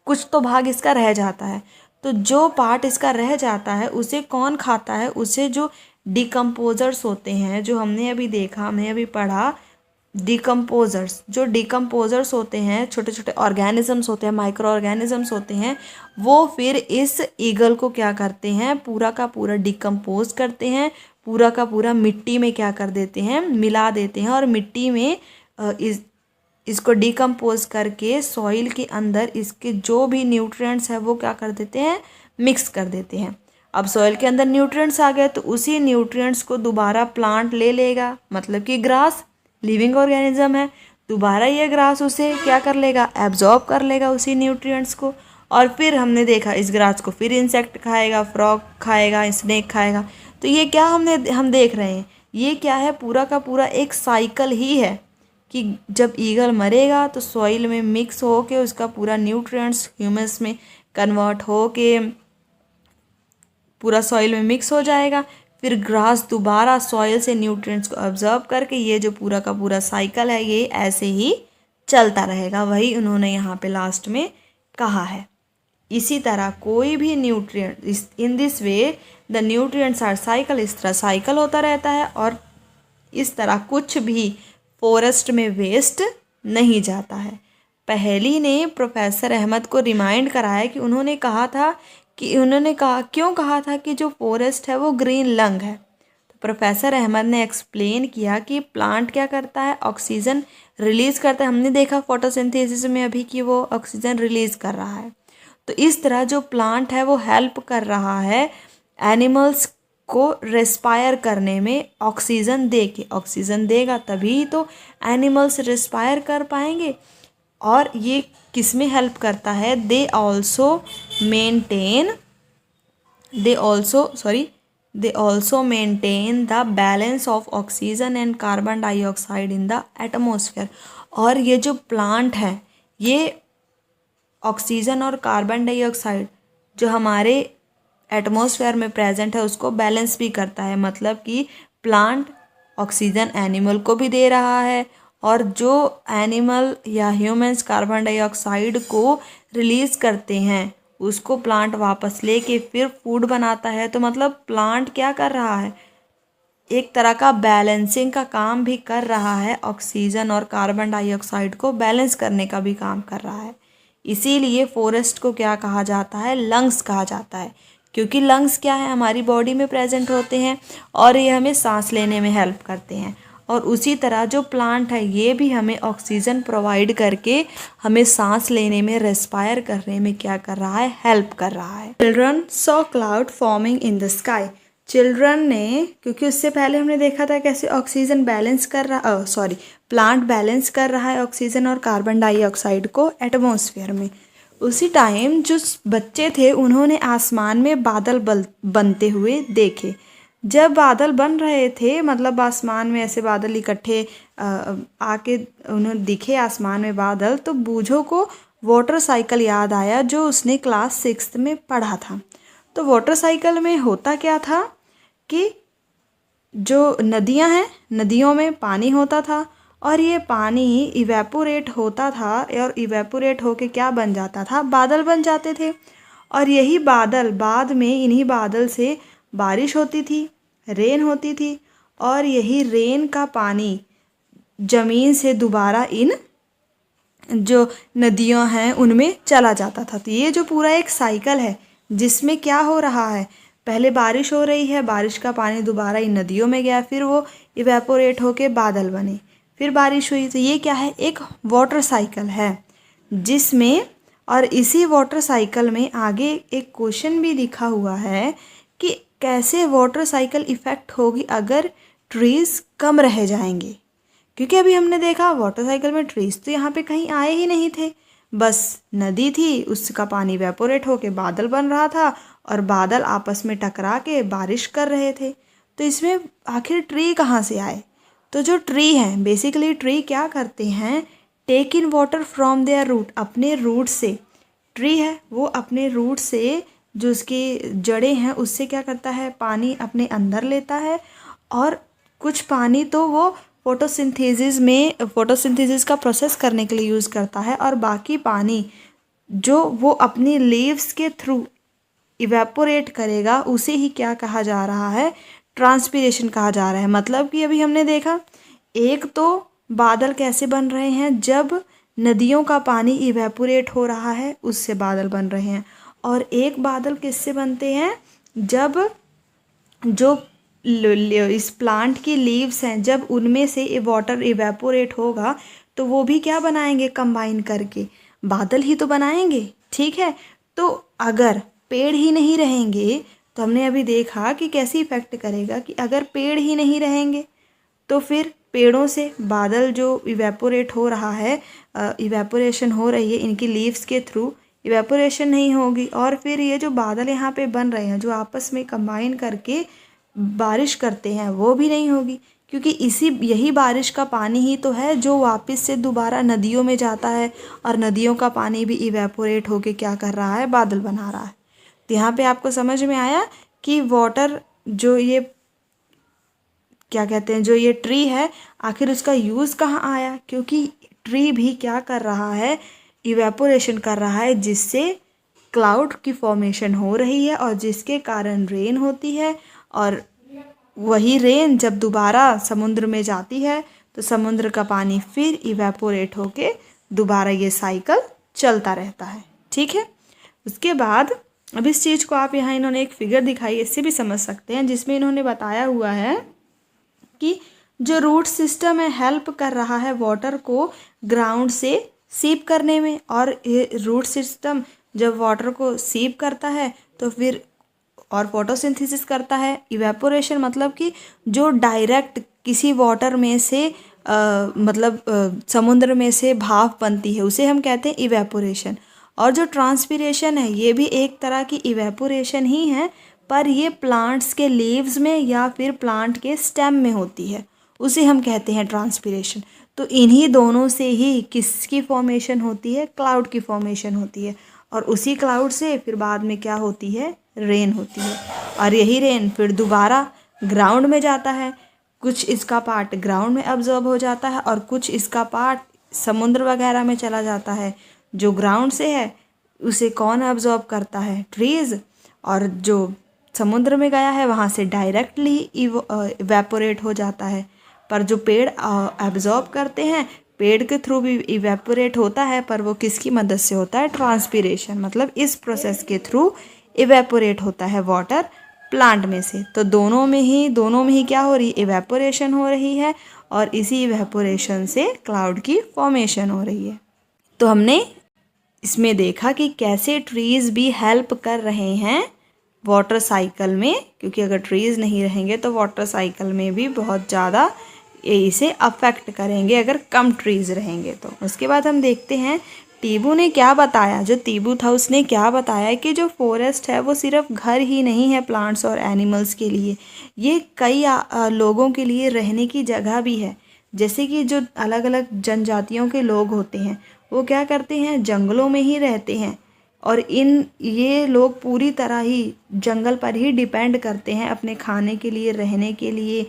[SPEAKER 1] कुछ तो भाग इसका रह जाता है, तो जो पार्ट इसका रह जाता है उसे कौन खाता है, उसे जो डिकम्पोजर्स होते हैं, जो हमने अभी देखा, हमने अभी पढ़ा, डिकम्पोजर्स, जो डिकम्पोजर्स होते हैं, छोटे छोटे ऑर्गेनिजम्स होते हैं, माइक्रो ऑर्गेनिजम्स होते हैं, वो फिर इस ईगल को क्या करते हैं, पूरा का पूरा डिकम्पोज करते हैं, पूरा का पूरा मिट्टी में क्या कर देते हैं, मिला देते हैं। और मिट्टी में इसको डिकम्पोज करके सॉइल के अंदर इसके जो भी न्यूट्रिएंट्स है वो क्या कर देते हैं, मिक्स कर देते हैं। अब सॉइल के अंदर न्यूट्रिएंट्स आ गए तो उसी न्यूट्रिएंट्स को दोबारा प्लांट ले लेगा, मतलब कि ग्रास लिविंग ऑर्गेनिज्म है, दोबारा ये ग्रास उसे क्या कर लेगा, एब्जॉर्ब कर लेगा उसी न्यूट्रिएंट्स को। और फिर हमने देखा इस ग्रास को फिर इंसेक्ट खाएगा, फ्रॉग खाएगा, स्नेक खाएगा। तो ये क्या हम देख रहे हैं, ये क्या है, पूरा का पूरा एक साइकिल ही है कि जब ईगल मरेगा तो सॉइल में मिक्स हो के उसका पूरा न्यूट्रिएंट्स ह्यूमस में कन्वर्ट हो के पूरा सॉइल में मिक्स हो जाएगा। फिर ग्रास दोबारा सॉइल से न्यूट्रिएंट्स को ऑब्जर्व करके ये जो पूरा का पूरा साइकिल है ये ऐसे ही चलता रहेगा। वही उन्होंने यहाँ पे लास्ट में कहा है। इसी तरह कोई भी nutrient in this way the nutrients are cycle, इस तरह साइकिल होता रहता है और इस तरह कुछ भी फॉरेस्ट में वेस्ट नहीं जाता है। पहेली ने प्रोफेसर अहमद को रिमाइंड कराया कि उन्होंने क्यों कहा था कि जो फॉरेस्ट है वो ग्रीन लंग है। तो प्रोफेसर अहमद ने एक्सप्लेन किया कि प्लांट क्या करता है, ऑक्सीजन रिलीज़ करता है। हमने देखा फोटोसिंथेसिस में अभी कि वो ऑक्सीजन रिलीज़ कर रहा है। तो इस तरह जो प्लांट है वो हेल्प कर रहा है एनिमल्स को रेस्पायर करने में, ऑक्सीजन दे के। ऑक्सीजन देगा तभी तो एनिमल्स रेस्पायर कर पाएंगे। और ये किस में हेल्प करता है, they also maintain the balance of oxygen and carbon dioxide in the atmosphere. और ये जो प्लांट है ये ऑक्सीजन और कार्बन डाइऑक्साइड जो हमारे एटमॉस्फेयर में प्रेजेंट है उसको बैलेंस भी करता है। मतलब कि प्लांट ऑक्सीजन एनिमल को भी दे रहा है और जो एनिमल या ह्यूमंस कार्बन डाइऑक्साइड को रिलीज़ करते हैं उसको प्लांट वापस लेके फिर फूड बनाता है। तो मतलब प्लांट क्या कर रहा है, एक तरह का बैलेंसिंग का काम भी कर रहा है, ऑक्सीजन और कार्बन डाइऑक्साइड को बैलेंस करने का भी काम कर रहा है। इसीलिए फॉरेस्ट को क्या कहा जाता है, लंग्स कहा जाता है, क्योंकि लंग्स क्या है, हमारी बॉडी में प्रेजेंट होते हैं और ये हमें सांस लेने में हेल्प करते हैं। और उसी तरह जो प्लांट है ये भी हमें ऑक्सीजन प्रोवाइड करके हमें सांस लेने में, रेस्पायर करने में क्या कर रहा है, हेल्प कर रहा है। Children saw cloud forming in the sky. Children ने, क्योंकि उससे पहले हमने देखा था कैसे ऑक्सीजन बैलेंस कर रहा, प्लांट बैलेंस कर रहा है ऑक्सीजन और कार्बन डाइऑक्साइड को एटमॉस्फेयर में। उसी टाइम जो बच्चे थे उन्होंने आसमान में बादल बनते हुए देखे। जब बादल बन रहे थे, मतलब आसमान में ऐसे बादल इकट्ठे आके उन्हें दिखे आसमान में बादल, तो बूझो को वाटर साइकिल याद आया जो उसने क्लास 6th में पढ़ा था। तो वाटर साइकिल में होता क्या था कि जो नदियां हैं, नदियों में पानी होता था और ये पानी इवेपोरेट होता था और इवेपोरेट होके क्या बन जाता था, बादल बन जाते थे। और यही बादल बाद में, इन्हीं बादल से बारिश होती थी, रेन होती थी और यही रेन का पानी ज़मीन से दोबारा इन जो नदियां हैं उनमें चला जाता था। तो ये जो पूरा एक साइकिल है जिसमें क्या हो रहा है, पहले बारिश हो रही है, बारिश का पानी दोबारा इन नदियों में गया, फिर वो इवेपोरेट होके बादल बने, फिर बारिश हुई। तो ये क्या है, एक वाटर साइकिल है जिसमें, और इसी वाटर साइकिल में आगे एक क्वेश्चन भी लिखा हुआ है कि कैसे वाटर साइकिल इफ़ेक्ट होगी अगर ट्रीज़ कम रह जाएंगे। क्योंकि अभी हमने देखा वाटर साइकिल में ट्रीज़ तो यहाँ पे कहीं आए ही नहीं थे, बस नदी थी, उसका पानी इवेपोरेट होके बादल बन रहा था और बादल आपस में टकरा के बारिश कर रहे थे। तो इसमें आखिर ट्री कहाँ से आए। तो जो ट्री हैं, बेसिकली ट्री क्या करते हैं, take in water from their root, अपने रूट से, ट्री है वो अपने रूट से, जो उसकी जड़ें हैं उससे क्या करता है, पानी अपने अंदर लेता है और कुछ पानी तो वो फोटोसिंथेसिस का प्रोसेस करने के लिए यूज़ करता है और बाकी पानी जो वो अपनी लीव्स के थ्रू इवेपोरेट करेगा उसे ही क्या कहा जा रहा है, ट्रांसपीरेशन कहा जा रहा है। मतलब कि अभी हमने देखा एक तो बादल कैसे बन रहे हैं, जब नदियों का पानी इवेपोरेट हो रहा है उससे बादल बन रहे हैं, और एक बादल किससे बनते हैं, जब जो इस प्लांट की लीव्स हैं जब उनमें से वाटर इवेपोरेट होगा तो वो भी क्या बनाएंगे, कंबाइन करके बादल ही तो बनाएंगे। ठीक है, तो अगर पेड़ ही नहीं रहेंगे तो हमने अभी देखा कि कैसे इफ़ेक्ट करेगा कि अगर पेड़ ही नहीं रहेंगे तो फिर पेड़ों से बादल जो इवेपोरेट हो रहा है, इवेपोरेशन हो रही है इनकी लीव्स के थ्रू इवेपोरेशन नहीं होगी। और फिर ये जो बादल यहाँ पे बन रहे हैं जो आपस में कंबाइन करके बारिश करते हैं वो भी नहीं होगी, क्योंकि यही बारिश का पानी ही तो है जो वापस से दोबारा नदियों में जाता है और नदियों का पानी भी इवेपोरेट होके क्या कर रहा है, बादल बना रहा है। तो यहाँ पे आपको समझ में आया कि वाटर जो ये क्या कहते हैं, जो ये ट्री है आखिर उसका यूज़ कहाँ आया, क्योंकि ट्री भी क्या कर रहा है, इवेपोरेशन कर रहा है, जिससे क्लाउड की फॉर्मेशन हो रही है और जिसके कारण रेन होती है। और वही रेन जब दोबारा समुद्र में जाती है तो समुद्र का पानी फिर इवेपोरेट होके दोबारा ये साइकिल चलता रहता है। ठीक है, उसके बाद अब इस चीज़ को आप यहाँ इन्होंने एक फिगर दिखाई, इससे भी समझ सकते हैं, जिसमें इन्होंने बताया हुआ है कि जो रूट सिस्टम है हेल्प कर रहा है वाटर को ग्राउंड से सीप करने में। और ये रूट सिस्टम जब वाटर को सीप करता है तो फिर और फोटोसिंथेसिस करता है। इवेपोरेशन मतलब कि जो डायरेक्ट किसी वाटर में से समुद्र में से भाप बनती है उसे हम कहते हैं इवेपोरेशन। और जो ट्रांसपीरेशन है ये भी एक तरह की इवेपोरेशन ही है, पर ये प्लांट्स के लीव्स में या फिर प्लांट के स्टेम में होती है, उसे हम कहते हैं ट्रांसपीरेशन। तो इन्हीं दोनों से ही किसकी फॉर्मेशन होती है, क्लाउड की फॉर्मेशन होती है। और उसी क्लाउड से फिर बाद में क्या होती है, रेन होती है। और यही रेन फिर दोबारा ग्राउंड में जाता है, कुछ इसका पार्ट ग्राउंड में अब्जॉर्ब हो जाता है और कुछ इसका पार्ट समुद्र वगैरह में चला जाता है। जो ग्राउंड से है उसे कौन अब्जॉर्ब करता है, ट्रीज़। और जो समुद्र में गया है वहाँ से डायरेक्टली इवेपोरेट हो जाता है। पर जो पेड़ एब्जॉर्ब करते हैं, पेड़ के थ्रू भी इवेपोरेट होता है, पर वो किसकी मदद से होता है, ट्रांसपीरेशन, मतलब इस प्रोसेस के थ्रू इवेपोरेट होता है वाटर प्लांट में से। तो दोनों में ही क्या हो रही है, इवेपोरेशन हो रही है और इसी इवेपोरेशन से क्लाउड की फॉर्मेशन हो रही है। तो हमने इसमें देखा कि कैसे ट्रीज़ भी हेल्प कर रहे हैं वाटर साइकिल में, क्योंकि अगर ट्रीज़ नहीं रहेंगे तो वाटर साइकिल में भी बहुत ज़्यादा इसे अफेक्ट करेंगे अगर कम ट्रीज़ रहेंगे तो। उसके बाद हम देखते हैं टीबू ने क्या बताया। जो टीबू था उसने क्या बताया कि जो फॉरेस्ट है वो सिर्फ घर ही नहीं है प्लांट्स और एनिमल्स के लिए, ये कई लोगों के लिए रहने की जगह भी है। जैसे कि जो अलग अलग जनजातियों के लोग होते हैं वो क्या करते हैं, जंगलों में ही रहते हैं और ये लोग पूरी तरह ही जंगल पर ही डिपेंड करते हैं अपने खाने के लिए, रहने के लिए,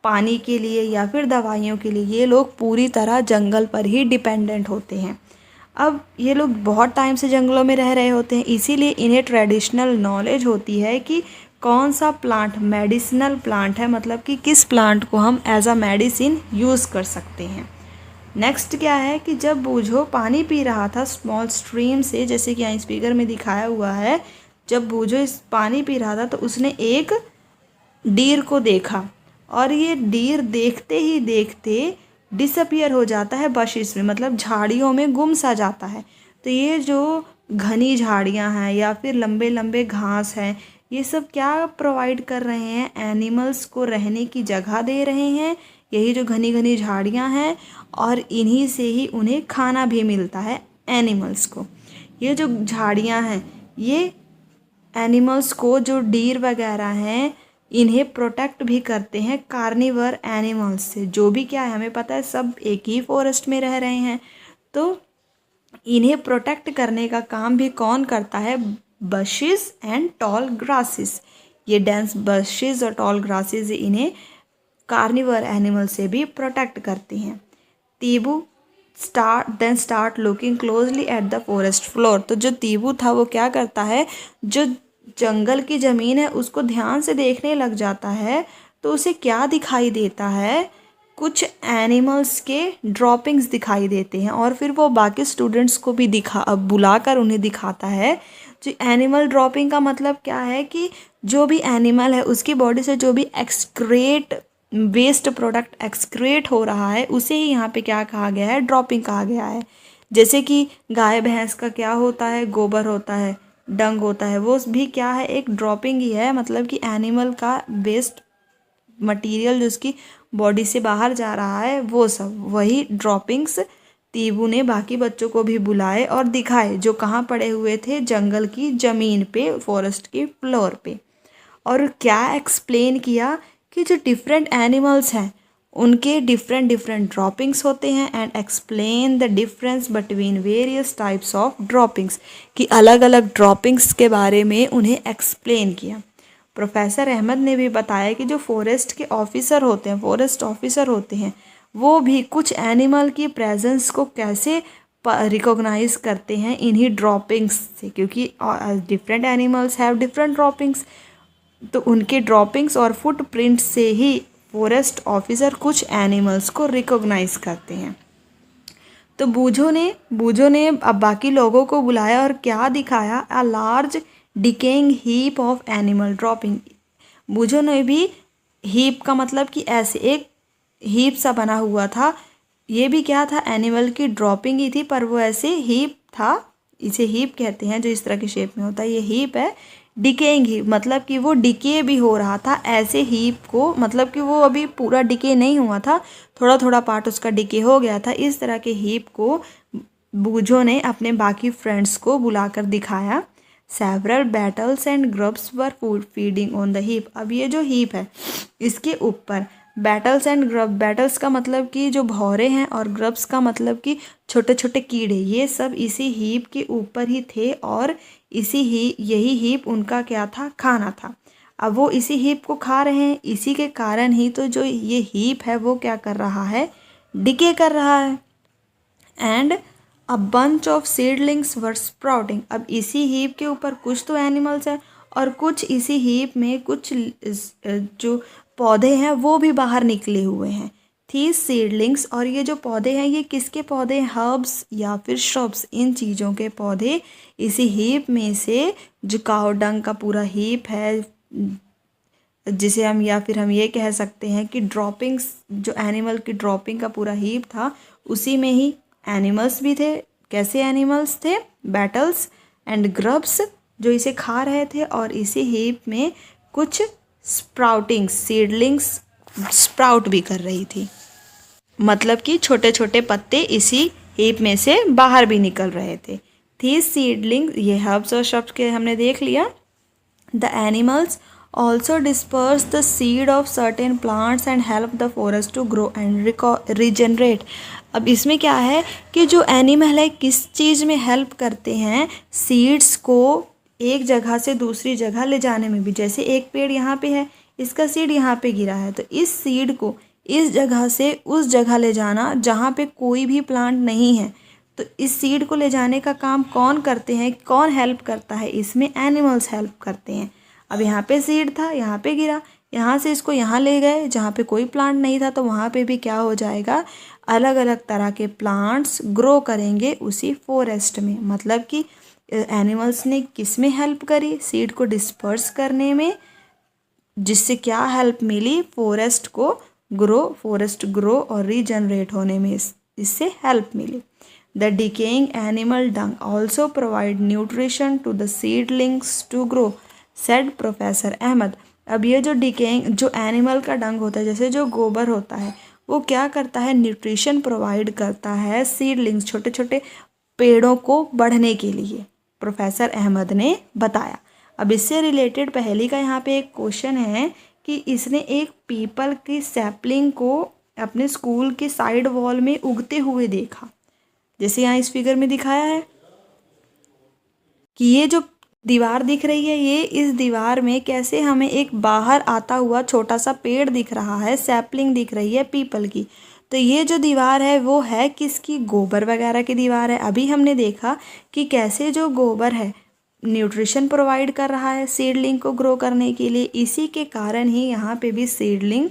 [SPEAKER 1] पानी के लिए या फिर दवाइयों के लिए। ये लोग पूरी तरह जंगल पर ही डिपेंडेंट होते हैं। अब ये लोग बहुत टाइम से जंगलों में रह रहे होते हैं, इसीलिए इन्हें ट्रेडिशनल नॉलेज होती है कि कौन सा प्लांट मेडिसिनल प्लांट है, मतलब कि किस प्लांट को हम एज अ मेडिसिन यूज़ कर सकते हैं। नेक्स्ट क्या है कि जब बूझो पानी पी रहा था स्मॉल स्ट्रीम से, जैसे कि यहाँ स्पीकर में दिखाया हुआ है, जब बूझो इस पानी पी रहा था तो उसने एक डीर को देखा और ये डीर देखते ही देखते डिसअपियर हो जाता है बशिस में, मतलब झाड़ियों में गुम सा जाता है। तो ये जो घनी झाड़ियाँ हैं या फिर लंबे लंबे घास हैं, ये सब क्या प्रोवाइड कर रहे हैं, एनिमल्स को रहने की जगह दे रहे हैं। यही जो घनी घनी झाड़ियाँ हैं और इन्हीं से ही उन्हें खाना भी मिलता है एनिमल्स को। ये जो झाड़ियाँ हैं ये एनिमल्स को, जो डीर वगैरह हैं, इन्हें प्रोटेक्ट भी करते हैं कार्निवर एनिमल्स से। जो भी क्या है हमें पता है सब एक ही फॉरेस्ट में रह रहे हैं, तो इन्हें प्रोटेक्ट करने का काम भी कौन करता है, बशेस एंड टॉल ग्रासेस। ये डेंस बशेस और टॉल ग्रासेस इन्हें कार्निवर एनिमल से भी प्रोटेक्ट करती हैं। Tibu start looking closely at the forest floor. तो जो तीबू था वो क्या करता है, जो जंगल की ज़मीन है उसको ध्यान से देखने लग जाता है। तो उसे क्या दिखाई देता है, कुछ एनिमल्स के ड्रॉपिंग्स दिखाई देते हैं और फिर वो बाकी स्टूडेंट्स को भी बुलाकर उन्हें दिखाता है। जो एनिमल ड्रॉपिंग का मतलब क्या है कि जो भी एनिमल है उसकी बॉडी से जो भी वेस्ट प्रोडक्ट एक्सक्रेट हो रहा है उसे ही यहाँ पे क्या कहा गया है, ड्रॉपिंग कहा गया है। जैसे कि गाय भैंस का क्या होता है, गोबर होता है, डंग होता है, वो भी क्या है, एक ड्रॉपिंग ही है। मतलब कि एनिमल का वेस्ट मटेरियल जो उसकी बॉडी से बाहर जा रहा है वो सब वही ड्रॉपिंग्स तीबू ने बाकी बच्चों को भी बुलाए और दिखाए, जो कहाँ पड़े हुए थे, जंगल की ज़मीन पे, फॉरेस्ट की फ्लोर पे। और क्या एक्सप्लेन किया कि जो डिफरेंट एनिमल्स हैं उनके डिफरेंट डिफरेंट ड्रॉपिंग्स होते हैं, and explain the difference between various types of droppings, कि अलग अलग ड्रॉपिंग्स के बारे में उन्हें एक्सप्लेन किया। प्रोफेसर अहमद ने भी बताया कि जो फॉरेस्ट के ऑफिसर होते हैं, फॉरेस्ट ऑफिसर होते हैं, वो भी कुछ एनिमल की प्रेजेंस को कैसे रिकॉग्नाइज करते हैं इन्हीं ड्रॉपिंग्स से, क्योंकि different animals have different droppings, तो उनके ड्रॉपिंग्स और फुटप्रिंट से ही फॉरेस्ट ऑफिसर कुछ एनिमल्स को रिकॉग्नाइज करते हैं। तो बूझो ने अब बाकी लोगों को बुलाया और क्या दिखाया, a large decaying heap of animal dropping. Bhoojo ने भी, हीप का मतलब कि ऐसे एक हीप सा बना हुआ था, ये भी क्या था, एनिमल की ड्रॉपिंग ही थी, पर वो ऐसे हीप था, इसे हीप कहते हैं जो इस तरह के शेप में होता है, ये हीप है। डिकेइंग हीप मतलब कि वो डिके भी हो रहा था, ऐसे हीप को मतलब कि वो अभी पूरा डिके नहीं हुआ था, थोड़ा थोड़ा पार्ट उसका डिके हो गया था। इस तरह के हीप को बूझो ने अपने बाकी फ्रेंड्स को बुलाकर दिखाया। Several battles and groups were food feeding on the heap. अब ये जो हीप है इसके ऊपर बैटल्स एंड ग्रब, बैटल्स का मतलब कि जो भौरे हैं, और ग्रब्स का मतलब कि छोटे छोटे कीड़े, ये सब इसी हीप के ऊपर ही थे, और यही हीप उनका क्या था, खाना था। अब वो इसी हीप को खा रहे हैं, इसी के कारण ही तो जो ये हीप है वो क्या कर रहा है, डिके कर रहा है। And a bunch of seedlings were sprouting. अब इसी हीप के ऊपर कुछ तो एनिमल्स हैं, और कुछ इसी हीप में कुछ जो पौधे हैं वो भी बाहर निकले हुए हैं, थी सीडलिंग्स। और ये जो पौधे हैं ये किसके पौधे हैं, हर्ब्स या फिर श्रब्स, इन चीज़ों के पौधे इसी हीप में से, जो काऊ डंग का पूरा हीप है, जिसे हम या फिर हम ये कह सकते हैं कि ड्रॉपिंग्स, जो एनिमल की ड्रॉपिंग का पूरा हीप था, उसी में ही एनिमल्स भी थे। कैसे एनिमल्स थे, बैटल्स एंड ग्रब्स जो इसे खा रहे थे, और इसी हीप में कुछ स्प्राउटिंग्स, सीडलिंग्स स्प्राउट भी कर रही थी, मतलब कि छोटे छोटे पत्ते इसी हीप में से बाहर भी निकल रहे थे। थी सीडलिंग, ये हर्ब्स और शब्द के हमने देख लिया। The animals also disperse the seed of certain plants and help the forest to grow and regenerate। अब इसमें क्या है कि जो एनिमल है किस चीज़ में हेल्प करते हैं, सीड्स को एक जगह से दूसरी जगह ले जाने में भी। जैसे एक पेड़ यहाँ पे है, इसका सीड यहाँ पे गिरा है, तो इस सीड को इस जगह से उस जगह ले जाना जहाँ पे कोई भी प्लांट नहीं है, तो इस सीड को ले जाने का काम कौन करते हैं, कौन हेल्प करता है, इसमें एनिमल्स हेल्प करते हैं। अब यहाँ पे सीड था, यहाँ पे गिरा, यहाँ से इसको यहाँ ले गए जहाँ पे कोई प्लांट नहीं था, तो वहाँ पे भी क्या हो जाएगा, अलग अलग तरह के प्लांट्स ग्रो करेंगे उसी फॉरेस्ट में। मतलब कि एनिमल्स ने किस में हेल्प करी, सीड को डिस्पर्स करने में, जिससे क्या हेल्प मिली, फॉरेस्ट ग्रो और रीजनरेट होने में इससे हेल्प मिली। The decaying animal dung also provide nutrition to the seedlings to grow, said professor Ahmed. अब ये जो डिकेइंग, जो एनिमल का डंग होता है, जैसे जो गोबर होता है, वो क्या करता है, न्यूट्रिशन प्रोवाइड करता है सीडलिंग्स, छोटे छोटे पेड़ों को बढ़ने के लिए, प्रोफेसर अहमद ने बताया। अब इससे रिलेटेड पहली का यहाँ पे एक क्वेश्चन है कि इसने एक पीपल की सैपलिंग को अपने स्कूल के साइड वॉल में उगते हुए देखा, जैसे यहाँ इस फिगर में दिखाया है कि ये जो दीवार दिख रही है, ये इस दीवार में कैसे हमें एक बाहर आता हुआ छोटा सा पेड़ दिख रहा है, सैपलिंग दिख रही है पीपल की। तो ये जो दीवार है वो है किसकी, गोबर वगैरह की दीवार है। अभी हमने देखा कि कैसे जो गोबर है न्यूट्रिशन प्रोवाइड कर रहा है सीडलिंग को ग्रो करने के लिए, इसी के कारण ही यहाँ पे भी सीडलिंग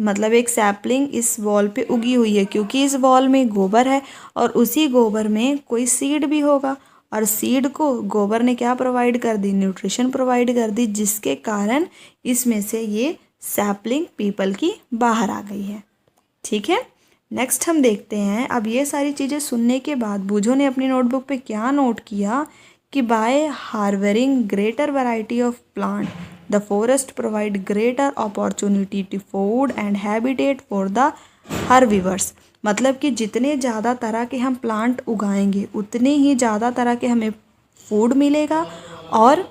[SPEAKER 1] मतलब एक सैपलिंग इस वॉल पे उगी हुई है, क्योंकि इस वॉल में गोबर है और उसी गोबर में कोई सीड भी होगा, और सीड को गोबर ने क्या प्रोवाइड कर दी, न्यूट्रिशन प्रोवाइड कर दी, जिसके कारण इसमें से ये सैपलिंग पीपल की बाहर आ गई है। ठीक है, नेक्स्ट हम देखते हैं। अब ये सारी चीज़ें सुनने के बाद बूझो ने अपनी नोटबुक पे क्या नोट किया कि by harbouring greater variety of plant the forest provide greater opportunity to food and habitat for the herbivores, मतलब कि जितने ज़्यादा तरह के हम प्लांट उगाएंगे उतने ही ज़्यादा तरह के हमें फूड मिलेगा। और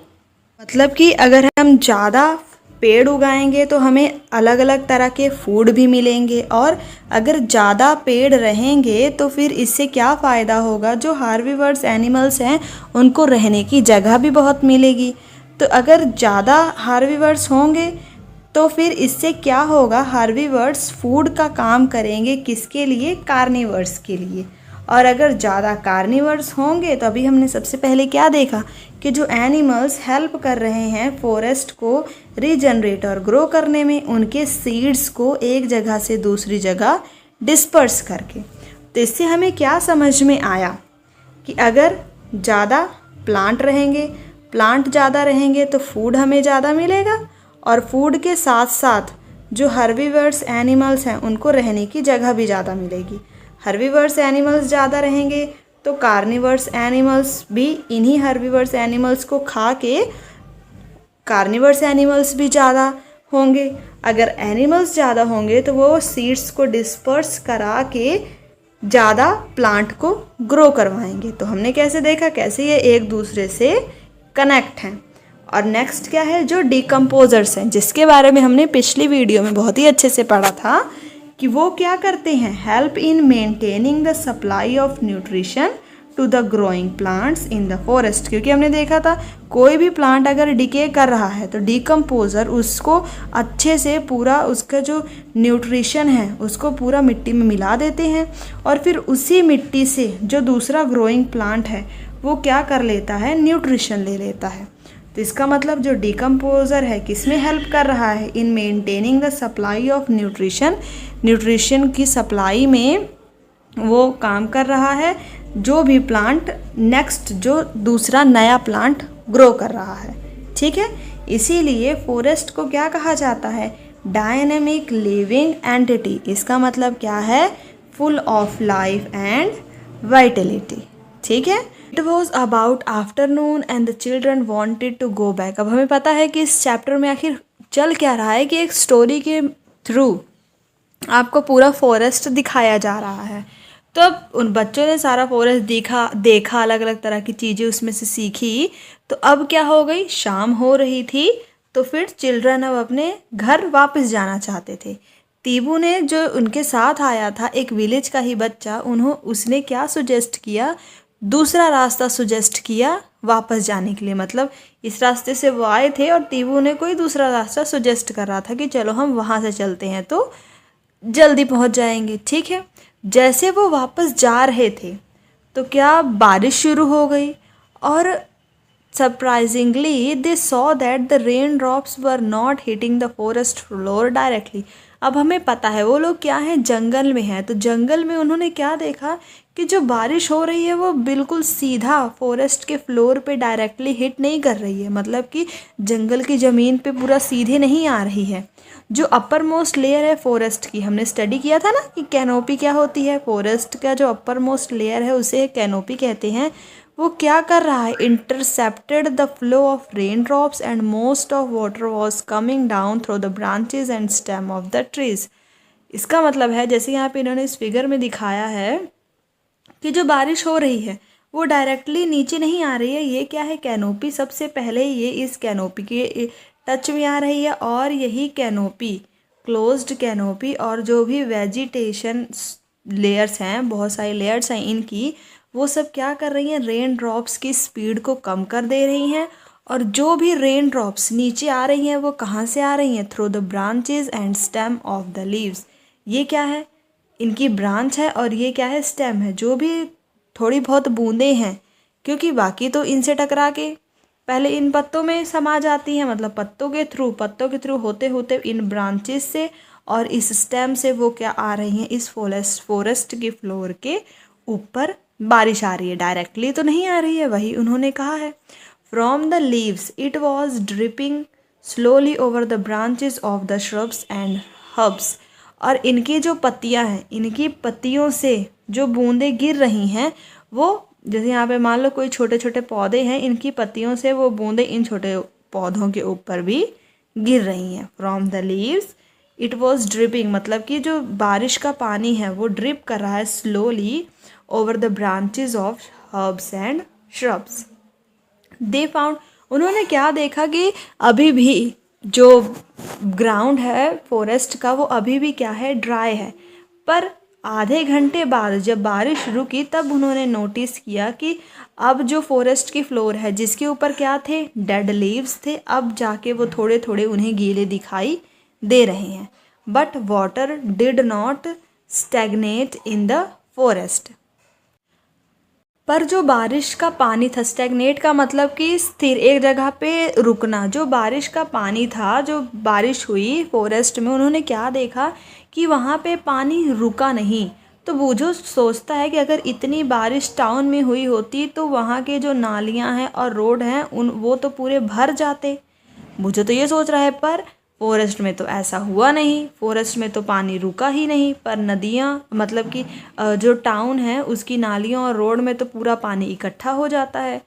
[SPEAKER 1] मतलब कि अगर हम ज़्यादा पेड़ उगाएंगे तो हमें अलग अलग तरह के फूड भी मिलेंगे, और अगर ज़्यादा पेड़ रहेंगे तो फिर इससे क्या फ़ायदा होगा, जो हार्बीवर्स एनिमल्स हैं उनको रहने की जगह भी बहुत मिलेगी। तो अगर ज़्यादा हार्बीवर्स होंगे तो फिर इससे क्या होगा, हार्बीवर्स फूड का काम करेंगे किसके लिए, कार्निवर्स के लिए। और अगर ज़्यादा कार्निवर्स होंगे तो अभी हमने सबसे पहले क्या देखा कि जो एनिमल्स हेल्प कर रहे हैं फॉरेस्ट को रीजनरेट और ग्रो करने में, उनके सीड्स को एक जगह से दूसरी जगह डिस्पर्स करके। तो इससे हमें क्या समझ में आया कि अगर ज़्यादा प्लांट ज़्यादा रहेंगे तो फूड हमें ज़्यादा मिलेगा, और फूड के साथ साथ जो हर्बीवर्स एनिमल्स हैं उनको रहने की जगह भी ज़्यादा मिलेगी। हर्बीवर्स एनिमल्स ज़्यादा रहेंगे तो कार्निवर्स एनिमल्स भी इन्हीं हर्बीवर्स एनिमल्स को खा के कार्निवर्स एनिमल्स भी ज़्यादा होंगे। अगर एनिमल्स ज़्यादा होंगे तो वो सीड्स को डिस्पर्स करा के ज़्यादा प्लांट को ग्रो करवाएंगे। तो हमने कैसे देखा कैसे ये एक दूसरे से कनेक्ट हैं। और नेक्स्ट क्या है, जो डिकम्पोजर्स हैं, जिसके बारे में हमने पिछली वीडियो में बहुत ही अच्छे से पढ़ा था कि वो क्या करते हैं, help in maintaining the supply of nutrition to the growing plants in the forest. क्योंकि हमने देखा था कोई भी प्लांट अगर डिके कर रहा है तो डिकम्पोजर उसको अच्छे से पूरा उसका जो न्यूट्रिशन है उसको पूरा मिट्टी में मिला देते हैं, और फिर उसी मिट्टी से जो दूसरा ग्रोइंग प्लांट है वो क्या कर लेता है, न्यूट्रिशन ले लेता है। तो इसका मतलब जो डिकम्पोजर है किस में हेल्प कर रहा है, इन maintaining the supply of nutrition की सप्लाई में वो काम कर रहा है, जो भी प्लांट नेक्स्ट जो दूसरा नया प्लांट ग्रो कर रहा है। ठीक है, इसीलिए फॉरेस्ट को क्या कहा जाता है, डायनेमिक लिविंग एंटिटी। इसका मतलब क्या है, full of life and vitality. ठीक है, it was about afternoon and the children wanted to go back. अब हमें पता है कि इस चैप्टर में आखिर चल क्या रहा है, कि एक स्टोरी के थ्रू आपको पूरा फॉरेस्ट दिखाया जा रहा है। तो अब उन बच्चों ने सारा फॉरेस्ट देखा अलग अलग तरह की चीज़ें उसमें से सीखी। तो अब क्या हो गई, शाम हो रही थी, तो फिर चिल्ड्रन अब अपने घर वापस जाना चाहते थे। तीबू ने जो उनके साथ आया था, एक विलेज का ही बच्चा, उसने क्या सुजेस्ट किया, दूसरा रास्ता सुजेस्ट किया वापस जाने के लिए। मतलब इस रास्ते से वो आए थे और तीबू ने कोई दूसरा रास्ता सुजेस्ट कर रहा था कि चलो हम वहाँ से चलते हैं तो जल्दी पहुँच जाएंगे। ठीक है, जैसे वो वापस जा रहे थे तो क्या बारिश शुरू हो गई, और surprisingly they saw that the rain drops were not hitting the forest floor directly. अब हमें पता है वो लोग क्या हैं, जंगल में हैं। तो जंगल में उन्होंने क्या देखा कि जो बारिश हो रही है वो बिल्कुल सीधा फॉरेस्ट के फ्लोर पे डायरेक्टली हिट नहीं कर रही है, मतलब कि जंगल की ज़मीन पे पूरा सीधे नहीं आ रही है। जो अपर मोस्ट लेयर है फॉरेस्ट की, हमने स्टडी किया था ना कि कैनोपी क्या होती है, फॉरेस्ट का जो अपर मोस्ट लेयर है उसे कैनोपी कहते हैं। वो क्या कर रहा है, intercepted the flow of rain drops and most of water was coming down through the branches and stem of the trees. इसका मतलब है, जैसे यहाँ पे इन्होंने इस फिगर में दिखाया है कि जो बारिश हो रही है वो डायरेक्टली नीचे नहीं आ रही है। ये क्या है, कैनोपी। सबसे पहले ये इस कैनोपी के टच में आ रही है, और यही कैनोपी, क्लोज्ड कैनोपी, और जो भी वेजिटेशन लेयर्स हैं, बहुत सारी लेयर्स हैं इनकी, वो सब क्या कर रही हैं, रेन ड्रॉप्स की स्पीड को कम कर दे रही हैं। और जो भी रेन ड्रॉप्स नीचे आ रही हैं वो कहाँ से आ रही हैं, through the branches and stem of the leaves. ये क्या है, इनकी ब्रांच है, और ये क्या है, स्टेम है। जो भी थोड़ी बहुत बूंदें हैं, क्योंकि बाकी तो इनसे टकरा के पहले इन पत्तों में समा जाती हैं, मतलब पत्तों के थ्रू होते होते इन ब्रांचेस से और इस स्टेम से वो क्या आ रही हैं, इस फॉरेस्ट के फ्लोर के ऊपर बारिश आ रही है। डायरेक्टली तो नहीं आ रही है, वही उन्होंने कहा है। From the leaves it was dripping slowly over the branches of the shrubs and herbs. और इनकी जो पत्तियां हैं, इनकी पत्तियों से जो बूंदें गिर रही हैं, वो जैसे यहाँ पे मान लो कोई छोटे छोटे पौधे हैं, इनकी पत्तियों से वो बूंदें इन छोटे पौधों के ऊपर भी गिर रही हैं। From the leaves it was dripping, मतलब कि जो बारिश का पानी है वो ड्रिप कर रहा है slowly over the branches of herbs and shrubs. They found, उन्होंने क्या देखा कि अभी भी जो ग्राउंड है फॉरेस्ट का वो अभी भी क्या है, ड्राई है। पर आधे घंटे बाद जब बारिश रुकी तब उन्होंने नोटिस किया कि अब जो फॉरेस्ट की फ्लोर है जिसके ऊपर क्या थे, डेड लीव्स थे, अब जाके वो थोड़े थोड़े उन्हें गीले दिखाई दे रहे हैं। But water did not stagnate in the forest. पर जो बारिश का पानी था, स्टैग्नेट का मतलब कि स्थिर, एक जगह पे रुकना, जो बारिश का पानी था, जो बारिश हुई फॉरेस्ट में, उन्होंने क्या देखा कि वहाँ पे पानी रुका नहीं। तो वो जो सोचता है कि अगर इतनी बारिश टाउन में हुई होती तो वहाँ के जो नालियाँ हैं और रोड हैं वो तो पूरे भर जाते। मुझे तो ये सोच रहा है, पर फॉरेस्ट में तो ऐसा हुआ नहीं, फॉरेस्ट में तो पानी रुका ही नहीं। पर नदियाँ, मतलब कि जो टाउन है उसकी नालियों और रोड में तो पूरा पानी इकट्ठा हो जाता है।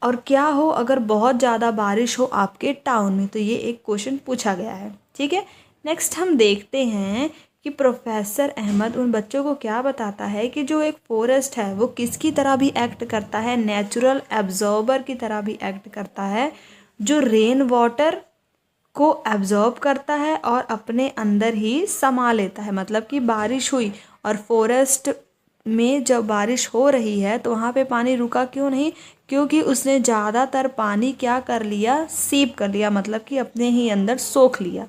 [SPEAKER 1] और क्या हो अगर बहुत ज़्यादा बारिश हो आपके टाउन में, तो ये एक क्वेश्चन पूछा गया है। ठीक है, नेक्स्ट हम देखते हैं कि प्रोफेसर अहमद उन बच्चों को क्या बताता है कि जो एक फॉरेस्ट है वो किसकी तरह भी एक्ट करता है, नेचुरल एब्जॉर्बर की तरह भी एक्ट करता है, जो रेन वाटर को एब्जॉर्ब करता है और अपने अंदर ही समा लेता है। मतलब कि बारिश हुई और फॉरेस्ट में जब बारिश हो रही है तो वहाँ पे पानी रुका क्यों नहीं, क्योंकि उसने ज़्यादातर पानी क्या कर लिया, सीप कर लिया, मतलब कि अपने ही अंदर सोख लिया।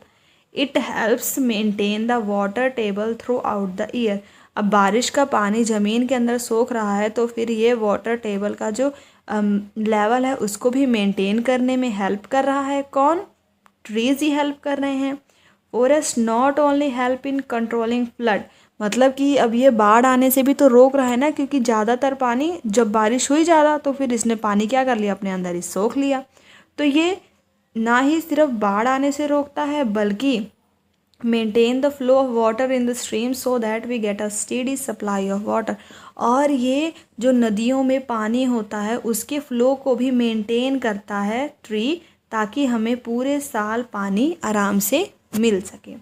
[SPEAKER 1] It helps maintain the water table through out the year. अब बारिश का पानी ज़मीन के अंदर सोख रहा है तो फिर ये वाटर टेबल का जो लेवल है उसको भी मेंटेन करने में हेल्प कर रहा है। कौन, ट्रीज ही हेल्प कर रहे हैं। Forest not only help in controlling flood, मतलब कि अब ये बाढ़ आने से भी तो रोक रहा है ना, क्योंकि ज़्यादातर पानी जब बारिश हुई ज़्यादा तो फिर इसने पानी क्या कर लिया, अपने अंदर ही सोख लिया। तो ये ना ही सिर्फ बाढ़ आने से रोकता है बल्कि maintain the flow of water in the stream so that we get a steady supply of water. और ये जो नदियों में पानी होता है उसके फ्लो को भी मेंटेन करता है ट्री, ताकि हमें पूरे साल पानी आराम से मिल सके।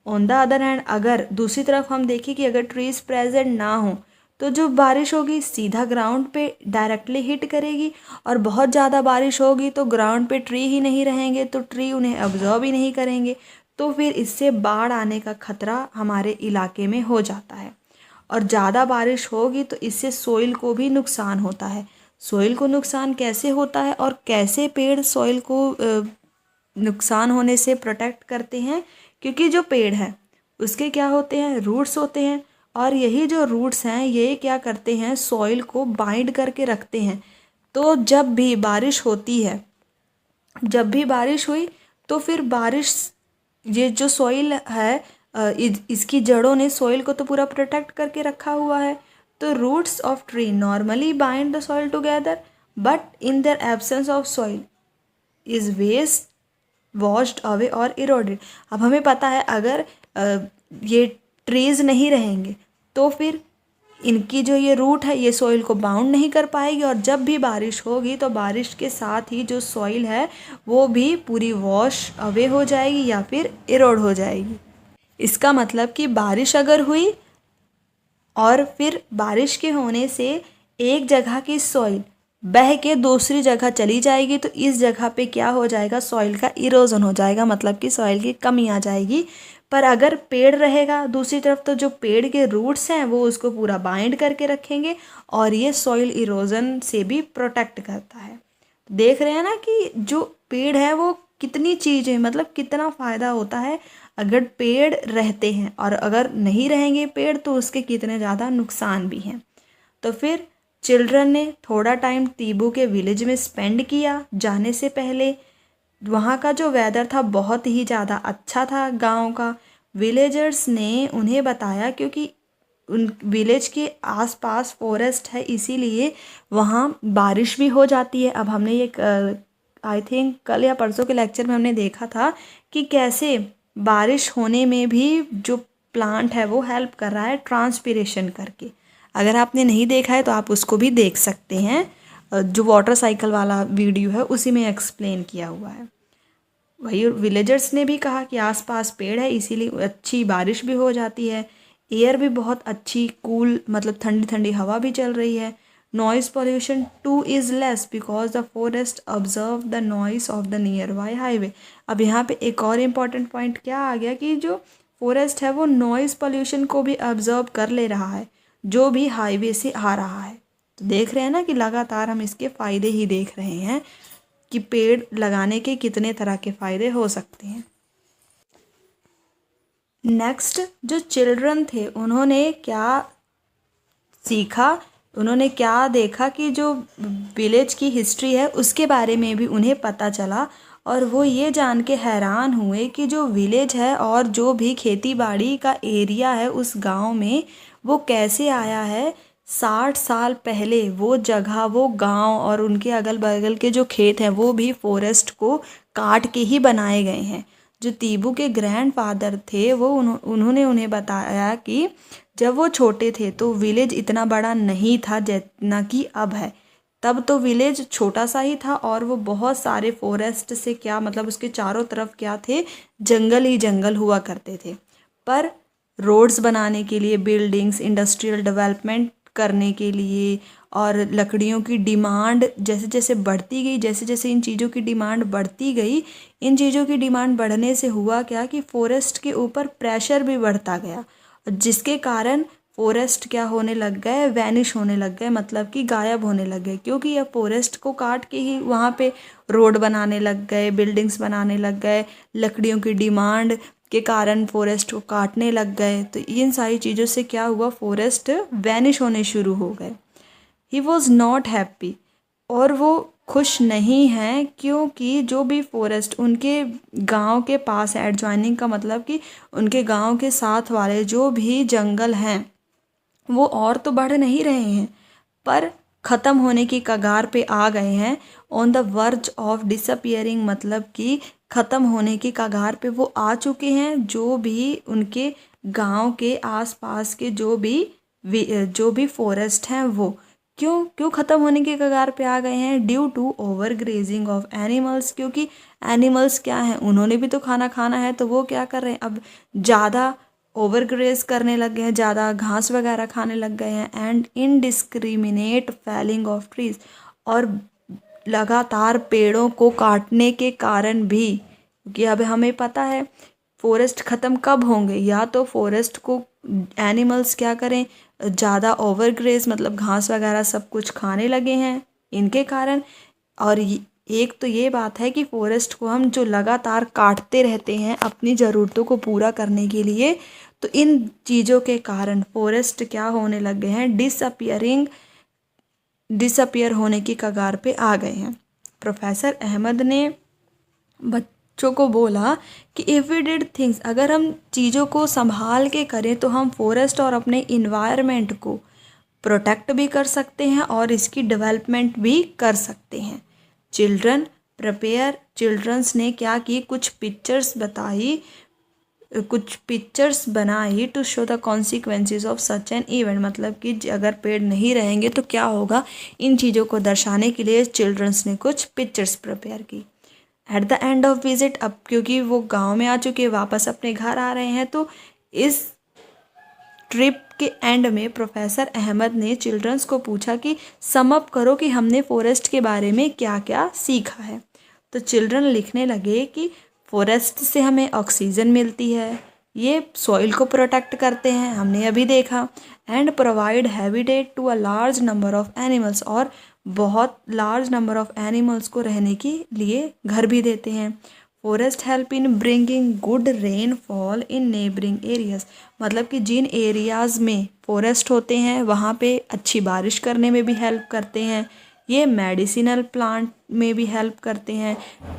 [SPEAKER 1] ऑन द अदर हैंड, अगर दूसरी तरफ हम देखें कि अगर ट्रीज प्रेजेंट ना हो तो जो बारिश होगी सीधा ग्राउंड पे डायरेक्टली हिट करेगी, और बहुत ज़्यादा बारिश होगी तो ग्राउंड पे ट्री ही नहीं रहेंगे तो ट्री उन्हें अब्जॉर्ब ही नहीं करेंगे, तो फिर इससे बाढ़ आने का खतरा हमारे इलाके में हो जाता है। और ज़्यादा बारिश होगी तो इससे सोइल को भी नुकसान होता है। सोइल को नुकसान कैसे होता है और कैसे पेड़ सोइल को नुकसान होने से प्रोटेक्ट करते हैं, क्योंकि जो पेड़ है उसके क्या होते हैं, रूट्स होते हैं, और यही जो रूट्स हैं ये क्या करते हैं, सॉइल को बाइंड करके रखते हैं। तो जब भी बारिश होती है, जब भी बारिश हुई तो फिर बारिश, ये जो सॉइल है इसकी जड़ों ने सॉइल को तो पूरा प्रोटेक्ट करके रखा हुआ है। तो roots of tree normally bind the soil together, but in their absence of soil is waste washed away और इरोडेड। अब हमें पता है अगर ये ट्रीज नहीं रहेंगे तो फिर इनकी जो ये रूट है ये सॉइल को बाउंड नहीं कर पाएगी, और जब भी बारिश होगी तो बारिश के साथ ही जो सॉइल है वो भी पूरी वॉश अवे हो जाएगी या फिर इरोड हो जाएगी। इसका मतलब कि बारिश अगर हुई और फिर बारिश के होने से एक जगह की सॉइल बह के दूसरी जगह चली जाएगी तो इस जगह पे क्या हो जाएगा, सॉइल का इरोजन हो जाएगा, मतलब कि सॉइल की कमी आ जाएगी। पर अगर पेड़ रहेगा दूसरी तरफ तो जो पेड़ के रूट्स हैं वो उसको पूरा बाइंड करके रखेंगे और ये सॉइल इरोजन से भी प्रोटेक्ट करता है। देख रहे हैं ना कि जो पेड़ है वो कितनी चीज़ है, मतलब कितना फ़ायदा होता है अगर पेड़ रहते हैं, और अगर नहीं रहेंगे पेड़ तो उसके कितने ज़्यादा नुकसान भी हैं। तो फिर चिल्ड्रन ने थोड़ा टाइम तीबू के विलेज में स्पेंड किया। जाने से पहले वहाँ का जो वेदर था बहुत ही ज़्यादा अच्छा था गांव का। विलेजर्स ने उन्हें बताया, क्योंकि उन विलेज के आसपास फॉरेस्ट है इसीलिए वहाँ बारिश भी हो जाती है। अब हमने ये आई थिंक कल या परसों के लेक्चर में हमने देखा था कि कैसे बारिश होने में भी जो प्लांट है वो हेल्प कर रहा है ट्रांसपिरेशन करके। अगर आपने नहीं देखा है तो आप उसको भी देख सकते हैं, जो वाटर साइकिल वाला वीडियो है उसी में एक्सप्लेन किया हुआ है। वही विलेजर्स ने भी कहा कि आसपास पेड़ है इसीलिए अच्छी बारिश भी हो जाती है, एयर भी बहुत अच्छी कूल मतलब ठंडी ठंडी हवा भी चल रही है। Noise pollution two is less because the forest observe the noise of the near by highway. अब यहाँ पे एक और इम्पॉर्टेंट पॉइंट क्या आ गया कि जो फॉरेस्ट है वो नॉइज़ पोल्यूशन को भी ऑब्जर्व कर ले रहा है जो भी हाईवे से आ रहा है। तो देख रहे हैं ना कि लगातार हम इसके फ़ायदे ही देख रहे हैं कि पेड़ लगाने के कितने तरह के फ़ायदे हो सकते हैं। नेक्स्ट जो चिल्ड्रन थे उन्होंने क्या सीखा, उन्होंने क्या देखा कि जो विलेज की हिस्ट्री है उसके बारे में भी उन्हें पता चला और वो ये जान के हैरान हुए कि जो विलेज है और जो भी खेती बाड़ी का एरिया है उस गांव में वो कैसे आया है। 60 साल पहले वो जगह वो गांव और उनके अगल बगल के जो खेत हैं वो भी फॉरेस्ट को काट के ही बनाए गए हैं। जो तीबू के ग्रैंडफादर थे वो उन्होंने उन्हें बताया कि जब वो छोटे थे तो विलेज इतना बड़ा नहीं था जितना कि अब है। तब तो विलेज छोटा सा ही था और वो बहुत सारे फॉरेस्ट से क्या मतलब उसके चारों तरफ क्या थे, जंगल ही जंगल हुआ करते थे। पर रोड्स बनाने के लिए, बिल्डिंग्स, इंडस्ट्रियल डेवलपमेंट करने के लिए और लकड़ियों की डिमांड जैसे जैसे बढ़ती गई, जैसे जैसे इन चीज़ों की डिमांड बढ़ती गई, इन चीज़ों की डिमांड बढ़ने से हुआ क्या कि फॉरेस्ट के ऊपर प्रेशर भी बढ़ता गया जिसके कारण फॉरेस्ट क्या होने लग गए, वैनिश होने लग गए, मतलब कि गायब होने लग गए क्योंकि अब फॉरेस्ट को काट के ही वहाँ पे रोड बनाने लग गए, बिल्डिंग्स बनाने लग गए, लकड़ियों की डिमांड के कारण फॉरेस्ट को काटने लग गए। तो इन सारी चीज़ों से क्या हुआ, फॉरेस्ट वैनिश होने शुरू हो गए। ही वॉज नॉट हैप्पी, और वो खुश नहीं हैं क्योंकि जो भी फॉरेस्ट उनके गांव के पास है, एडजॉइनिंग का मतलब कि उनके गांव के साथ वाले जो भी जंगल हैं वो और तो बढ़ नहीं रहे हैं पर ख़त्म होने की कगार पे आ गए हैं। On the verge of disappearing मतलब कि ख़त्म होने की कगार पे वो आ चुके हैं। जो भी उनके गांव के आसपास के जो भी फॉरेस्ट हैं वो क्यों क्यों ख़त्म होने की कगार पे आ गए हैं, due to over grazing of animals. क्योंकि एनिमल्स क्या हैं, उन्होंने भी तो खाना खाना है, तो वो क्या कर रहे हैं, अब ज़्यादा ओवर ग्रेज करने लग गए हैं, ज़्यादा घास वगैरह खाने लग गए हैं। And indiscriminate falling of trees, और लगातार पेड़ों को काटने के कारण भी, क्योंकि अब हमें पता है फॉरेस्ट ख़त्म कब होंगे, या तो फॉरेस्ट को एनिमल्स क्या करें, ज़्यादा ओवर ग्रेज मतलब घास वगैरह सब कुछ खाने लगे हैं इनके कारण। और एक तो ये बात है कि फॉरेस्ट को हम जो लगातार काटते रहते हैं अपनी ज़रूरतों को पूरा करने के लिए, तो इन चीज़ों के कारण फॉरेस्ट क्या होने लग गए हैं, डिसअपियर होने की कगार पे आ गए हैं। प्रोफेसर अहमद ने बच्चों को बोला कि इफ़ वी डिड थिंग्स, अगर हम चीज़ों को संभाल के करें तो हम फॉरेस्ट और अपने इन्वायरमेंट को प्रोटेक्ट भी कर सकते हैं और इसकी डेवलपमेंट भी कर सकते हैं। चिल्ड्रन प्रिपेयर, चिल्ड्रंस ने क्या की, कुछ पिक्चर्स बनाई to show the consequences of such an event, मतलब कि अगर पेड़ नहीं रहेंगे तो क्या होगा, इन चीज़ों को दर्शाने के लिए चिल्ड्रंस ने कुछ पिक्चर्स प्रिपेयर की। At the end of visit, अब क्योंकि वो गांव में आ चुके, वापस अपने घर आ रहे हैं, तो इस ट्रिप के एंड में प्रोफेसर अहमद ने चिल्ड्रंस को पूछा कि सम अप करो कि हमने फॉरेस्ट के बारे में क्या क्या सीखा है। तो चिल्ड्रन लिखने लगे कि फॉरेस्ट से हमें ऑक्सीजन मिलती है, ये सॉइल को प्रोटेक्ट करते हैं, हमने अभी देखा, and provide habitat to a large number of animals, और बहुत लार्ज नंबर ऑफ एनिमल्स को रहने के लिए घर भी देते हैं। Forest help in bringing good rainfall in neighbouring areas, मतलब कि जिन एरियाज़ में फॉरेस्ट होते हैं वहाँ पे अच्छी बारिश करने में भी हेल्प करते हैं। ये मेडिसिनल प्लांट में भी हेल्प करते हैं।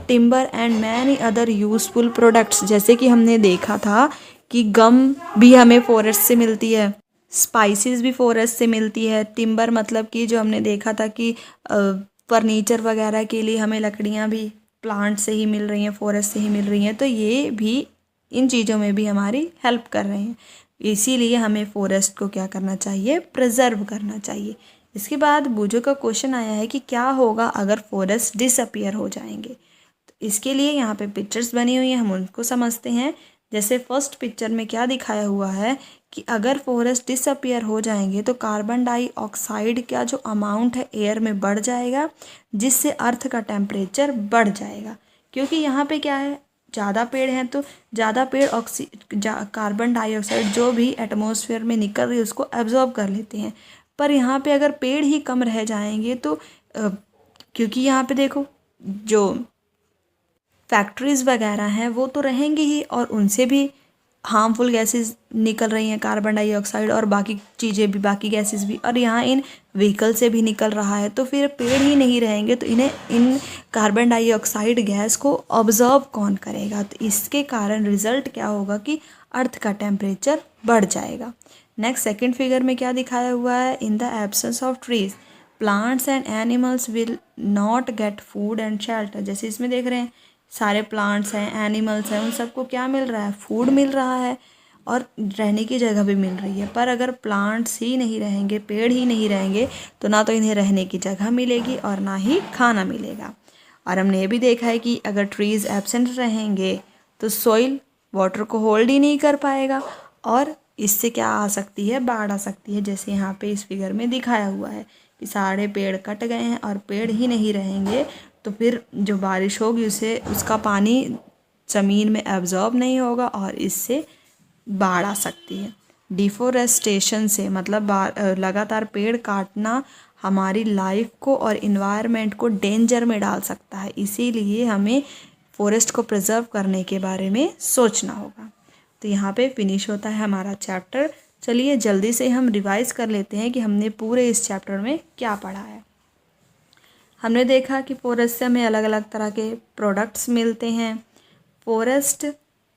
[SPEAKER 1] Timber and many other useful products, जैसे कि हमने देखा था कि गम भी हमें फॉरेस्ट से मिलती है, स्पाइसेस भी फॉरेस्ट से मिलती है। टिम्बर मतलब कि जो हमने देखा था कि फर्नीचर वगैरह के लिए हमें लकड़ियाँ भी प्लांट से ही मिल रही हैं, फॉरेस्ट से ही मिल रही हैं, तो ये भी इन चीज़ों में भी हमारी हेल्प कर रहे हैं। इसीलिए हमें फॉरेस्ट को क्या करना चाहिए, प्रिजर्व करना चाहिए। इसके बाद बूझो का क्वेश्चन आया है कि क्या होगा अगर फॉरेस्ट डिसअपियर हो जाएंगे। तो इसके लिए यहाँ पे पिक्चर्स बनी हुई हैं, हम उनको समझते हैं। जैसे फर्स्ट पिक्चर में क्या दिखाया हुआ है कि अगर फॉरेस्ट डिसअपियर हो जाएंगे तो कार्बन डाइऑक्साइड का जो अमाउंट है एयर में बढ़ जाएगा, जिससे अर्थ का टेम्परेचर बढ़ जाएगा। क्योंकि यहाँ पे क्या है, ज़्यादा पेड़ हैं तो ज़्यादा पेड़ कार्बन डाइऑक्साइड जो भी एटमॉस्फेयर में निकल रही है उसको एब्जॉर्ब कर लेते हैं। पर यहाँ पे अगर पेड़ ही कम रह जाएंगे तो क्योंकि यहाँ पे देखो जो फैक्ट्रीज़ वगैरह हैं वो तो रहेंगी ही, और उनसे भी हार्मफुल गैसेस निकल रही हैं, कार्बन डाइऑक्साइड और बाकी चीज़ें भी, बाकी गैसेस भी, और यहाँ इन व्हीकल से भी निकल रहा है। तो फिर पेड़ ही नहीं रहेंगे तो इन कार्बन डाइऑक्साइड गैस को ऑब्जर्व कौन करेगा। तो इसके कारण रिजल्ट क्या होगा कि अर्थ का टेम्परेचर बढ़ जाएगा। नेक्स्ट सेकंड फिगर में क्या दिखाया हुआ है, in the absence of trees plants and animals will not get food and shelter. जैसे इसमें देख रहे हैं सारे प्लांट्स हैं, एनिमल्स हैं, उन सबको क्या मिल रहा है, फूड मिल रहा है और रहने की जगह भी मिल रही है। पर अगर प्लांट्स ही नहीं रहेंगे, पेड़ ही नहीं रहेंगे, तो ना तो इन्हें रहने की जगह मिलेगी और ना ही खाना मिलेगा। और हमने ये भी देखा है कि अगर ट्रीज़ एब्सेंट रहेंगे तो सॉइल वाटर को होल्ड ही नहीं कर पाएगा और इससे क्या आ सकती है, बाढ़ आ सकती है। जैसे यहाँ पे इस फिगर में दिखाया हुआ है कि सारे पेड़ कट गए हैं और पेड़ ही नहीं रहेंगे तो फिर जो बारिश होगी उसका पानी ज़मीन में एब्जॉर्ब नहीं होगा और इससे बाढ़ आ सकती है। डिफोरेस्टेशन से मतलब लगातार पेड़ काटना हमारी लाइफ को और इन्वायरमेंट को डेंजर में डाल सकता है, इसीलिए हमें फॉरेस्ट को प्रिजर्व करने के बारे में सोचना होगा। तो यहाँ पे फिनिश होता है हमारा चैप्टर। चलिए जल्दी से हम रिवाइज कर लेते हैं कि हमने पूरे इस चैप्टर में क्या पढ़ा है। हमने देखा कि फॉरेस्ट से हमें अलग अलग तरह के प्रोडक्ट्स मिलते हैं। Forest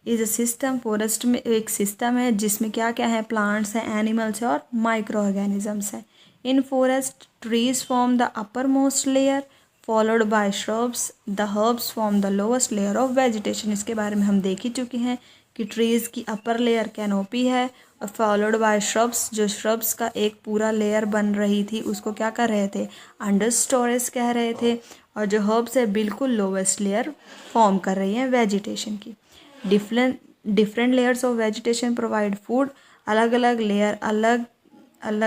[SPEAKER 1] is a system, forest में एक सिस्टम है जिसमें क्या क्या है, प्लांट्स हैं, एनिमल्स हैं और माइक्रो ऑर्गेनिजम्स हैं। इन forest trees form the upper most layer followed by shrubs, the herbs form the lowest layer of vegetation. इसके बारे में हम देख ही चुके हैं कि ट्रीज़ की अपर लेयर कैनोपी है और फॉलोड बाय श्रब्स, जो श्रब्स का एक पूरा लेयर बन रही थी उसको क्या कर रहे थे, अंडर स्टोरेज कह रहे थे। और जो हर्ब्स है बिल्कुल लोवेस्ट लेयर फॉर्म कर रही हैं वेजिटेशन की। Different layers of vegetation provide food, अलग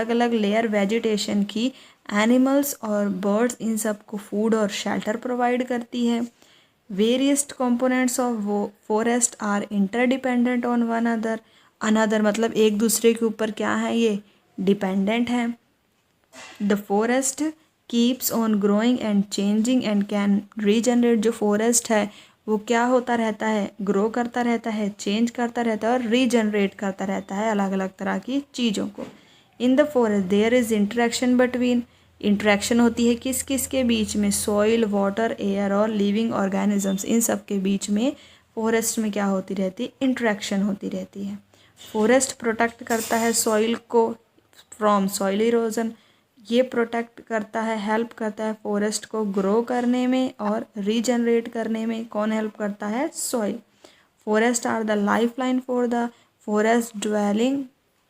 [SPEAKER 1] अलग लेयर वेजिटेशन की एनिमल्स और बर्ड्स इन सब को फूड और शेल्टर प्रोवाइड करती है। Various components of forest are interdependent on one another मतलब एक दूसरे के ऊपर क्या है, ये डिपेंडेंट है। The forest keeps on growing and changing and can regenerate. जो फॉरेस्ट है वो क्या होता रहता है, ग्रो करता रहता है, चेंज करता रहता है और रीजनरेट करता रहता है अलग अलग तरह की चीज़ों को। In the forest there is interaction between, interaction होती है किस किस के बीच में, सॉइल, वाटर, एयर और लिविंग ऑर्गेनिजम्स, इन सब के बीच में फॉरेस्ट में क्या होती रहती है, इंटरेक्शन होती रहती है। फॉरेस्ट प्रोटेक्ट करता है सॉइल को फ्रॉम सॉइल इरोजन, ये प्रोटेक्ट करता है, हेल्प करता है फॉरेस्ट को ग्रो करने में और रीजनरेट करने में। कौन हेल्प करता है, soil. Forest are the life line for the forest dwelling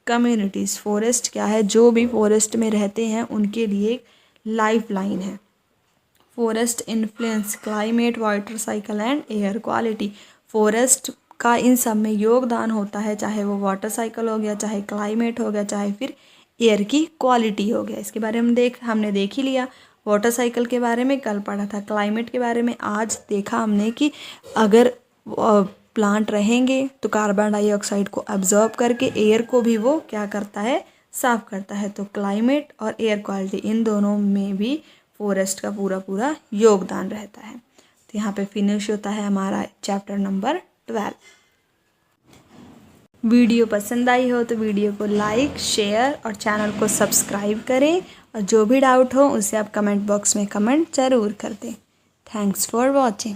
[SPEAKER 1] communities. Forest क्या है, जो भी फॉरेस्ट में रहते हैं उनके लिए एक लाइफ लाइन है। Forest influence climate, water cycle and air quality. Forest का इन सब में योगदान होता है, चाहे वो वाटर साइकिल हो गया, चाहे क्लाइमेट हो गया, चाहे फिर एयर की क्वालिटी हो गया। इसके बारे में हमने देख ही लिया। वाटर साइकिल के बारे में कल पढ़ा था, क्लाइमेट के बारे में आज देखा हमने कि अगर प्लांट रहेंगे तो कार्बन डाइऑक्साइड को अब्जॉर्ब करके एयर को भी वो क्या करता है, साफ करता है। तो क्लाइमेट और एयर क्वालिटी इन दोनों में भी फॉरेस्ट का पूरा योगदान रहता है। तो यहाँ पे फिनिश होता है हमारा चैप्टर नंबर 12। वीडियो पसंद आई हो तो वीडियो को लाइक, शेयर और चैनल को सब्सक्राइब करें और जो भी डाउट हो उसे आप कमेंट बॉक्स में कमेंट ज़रूर कर दें। Thanks for watching.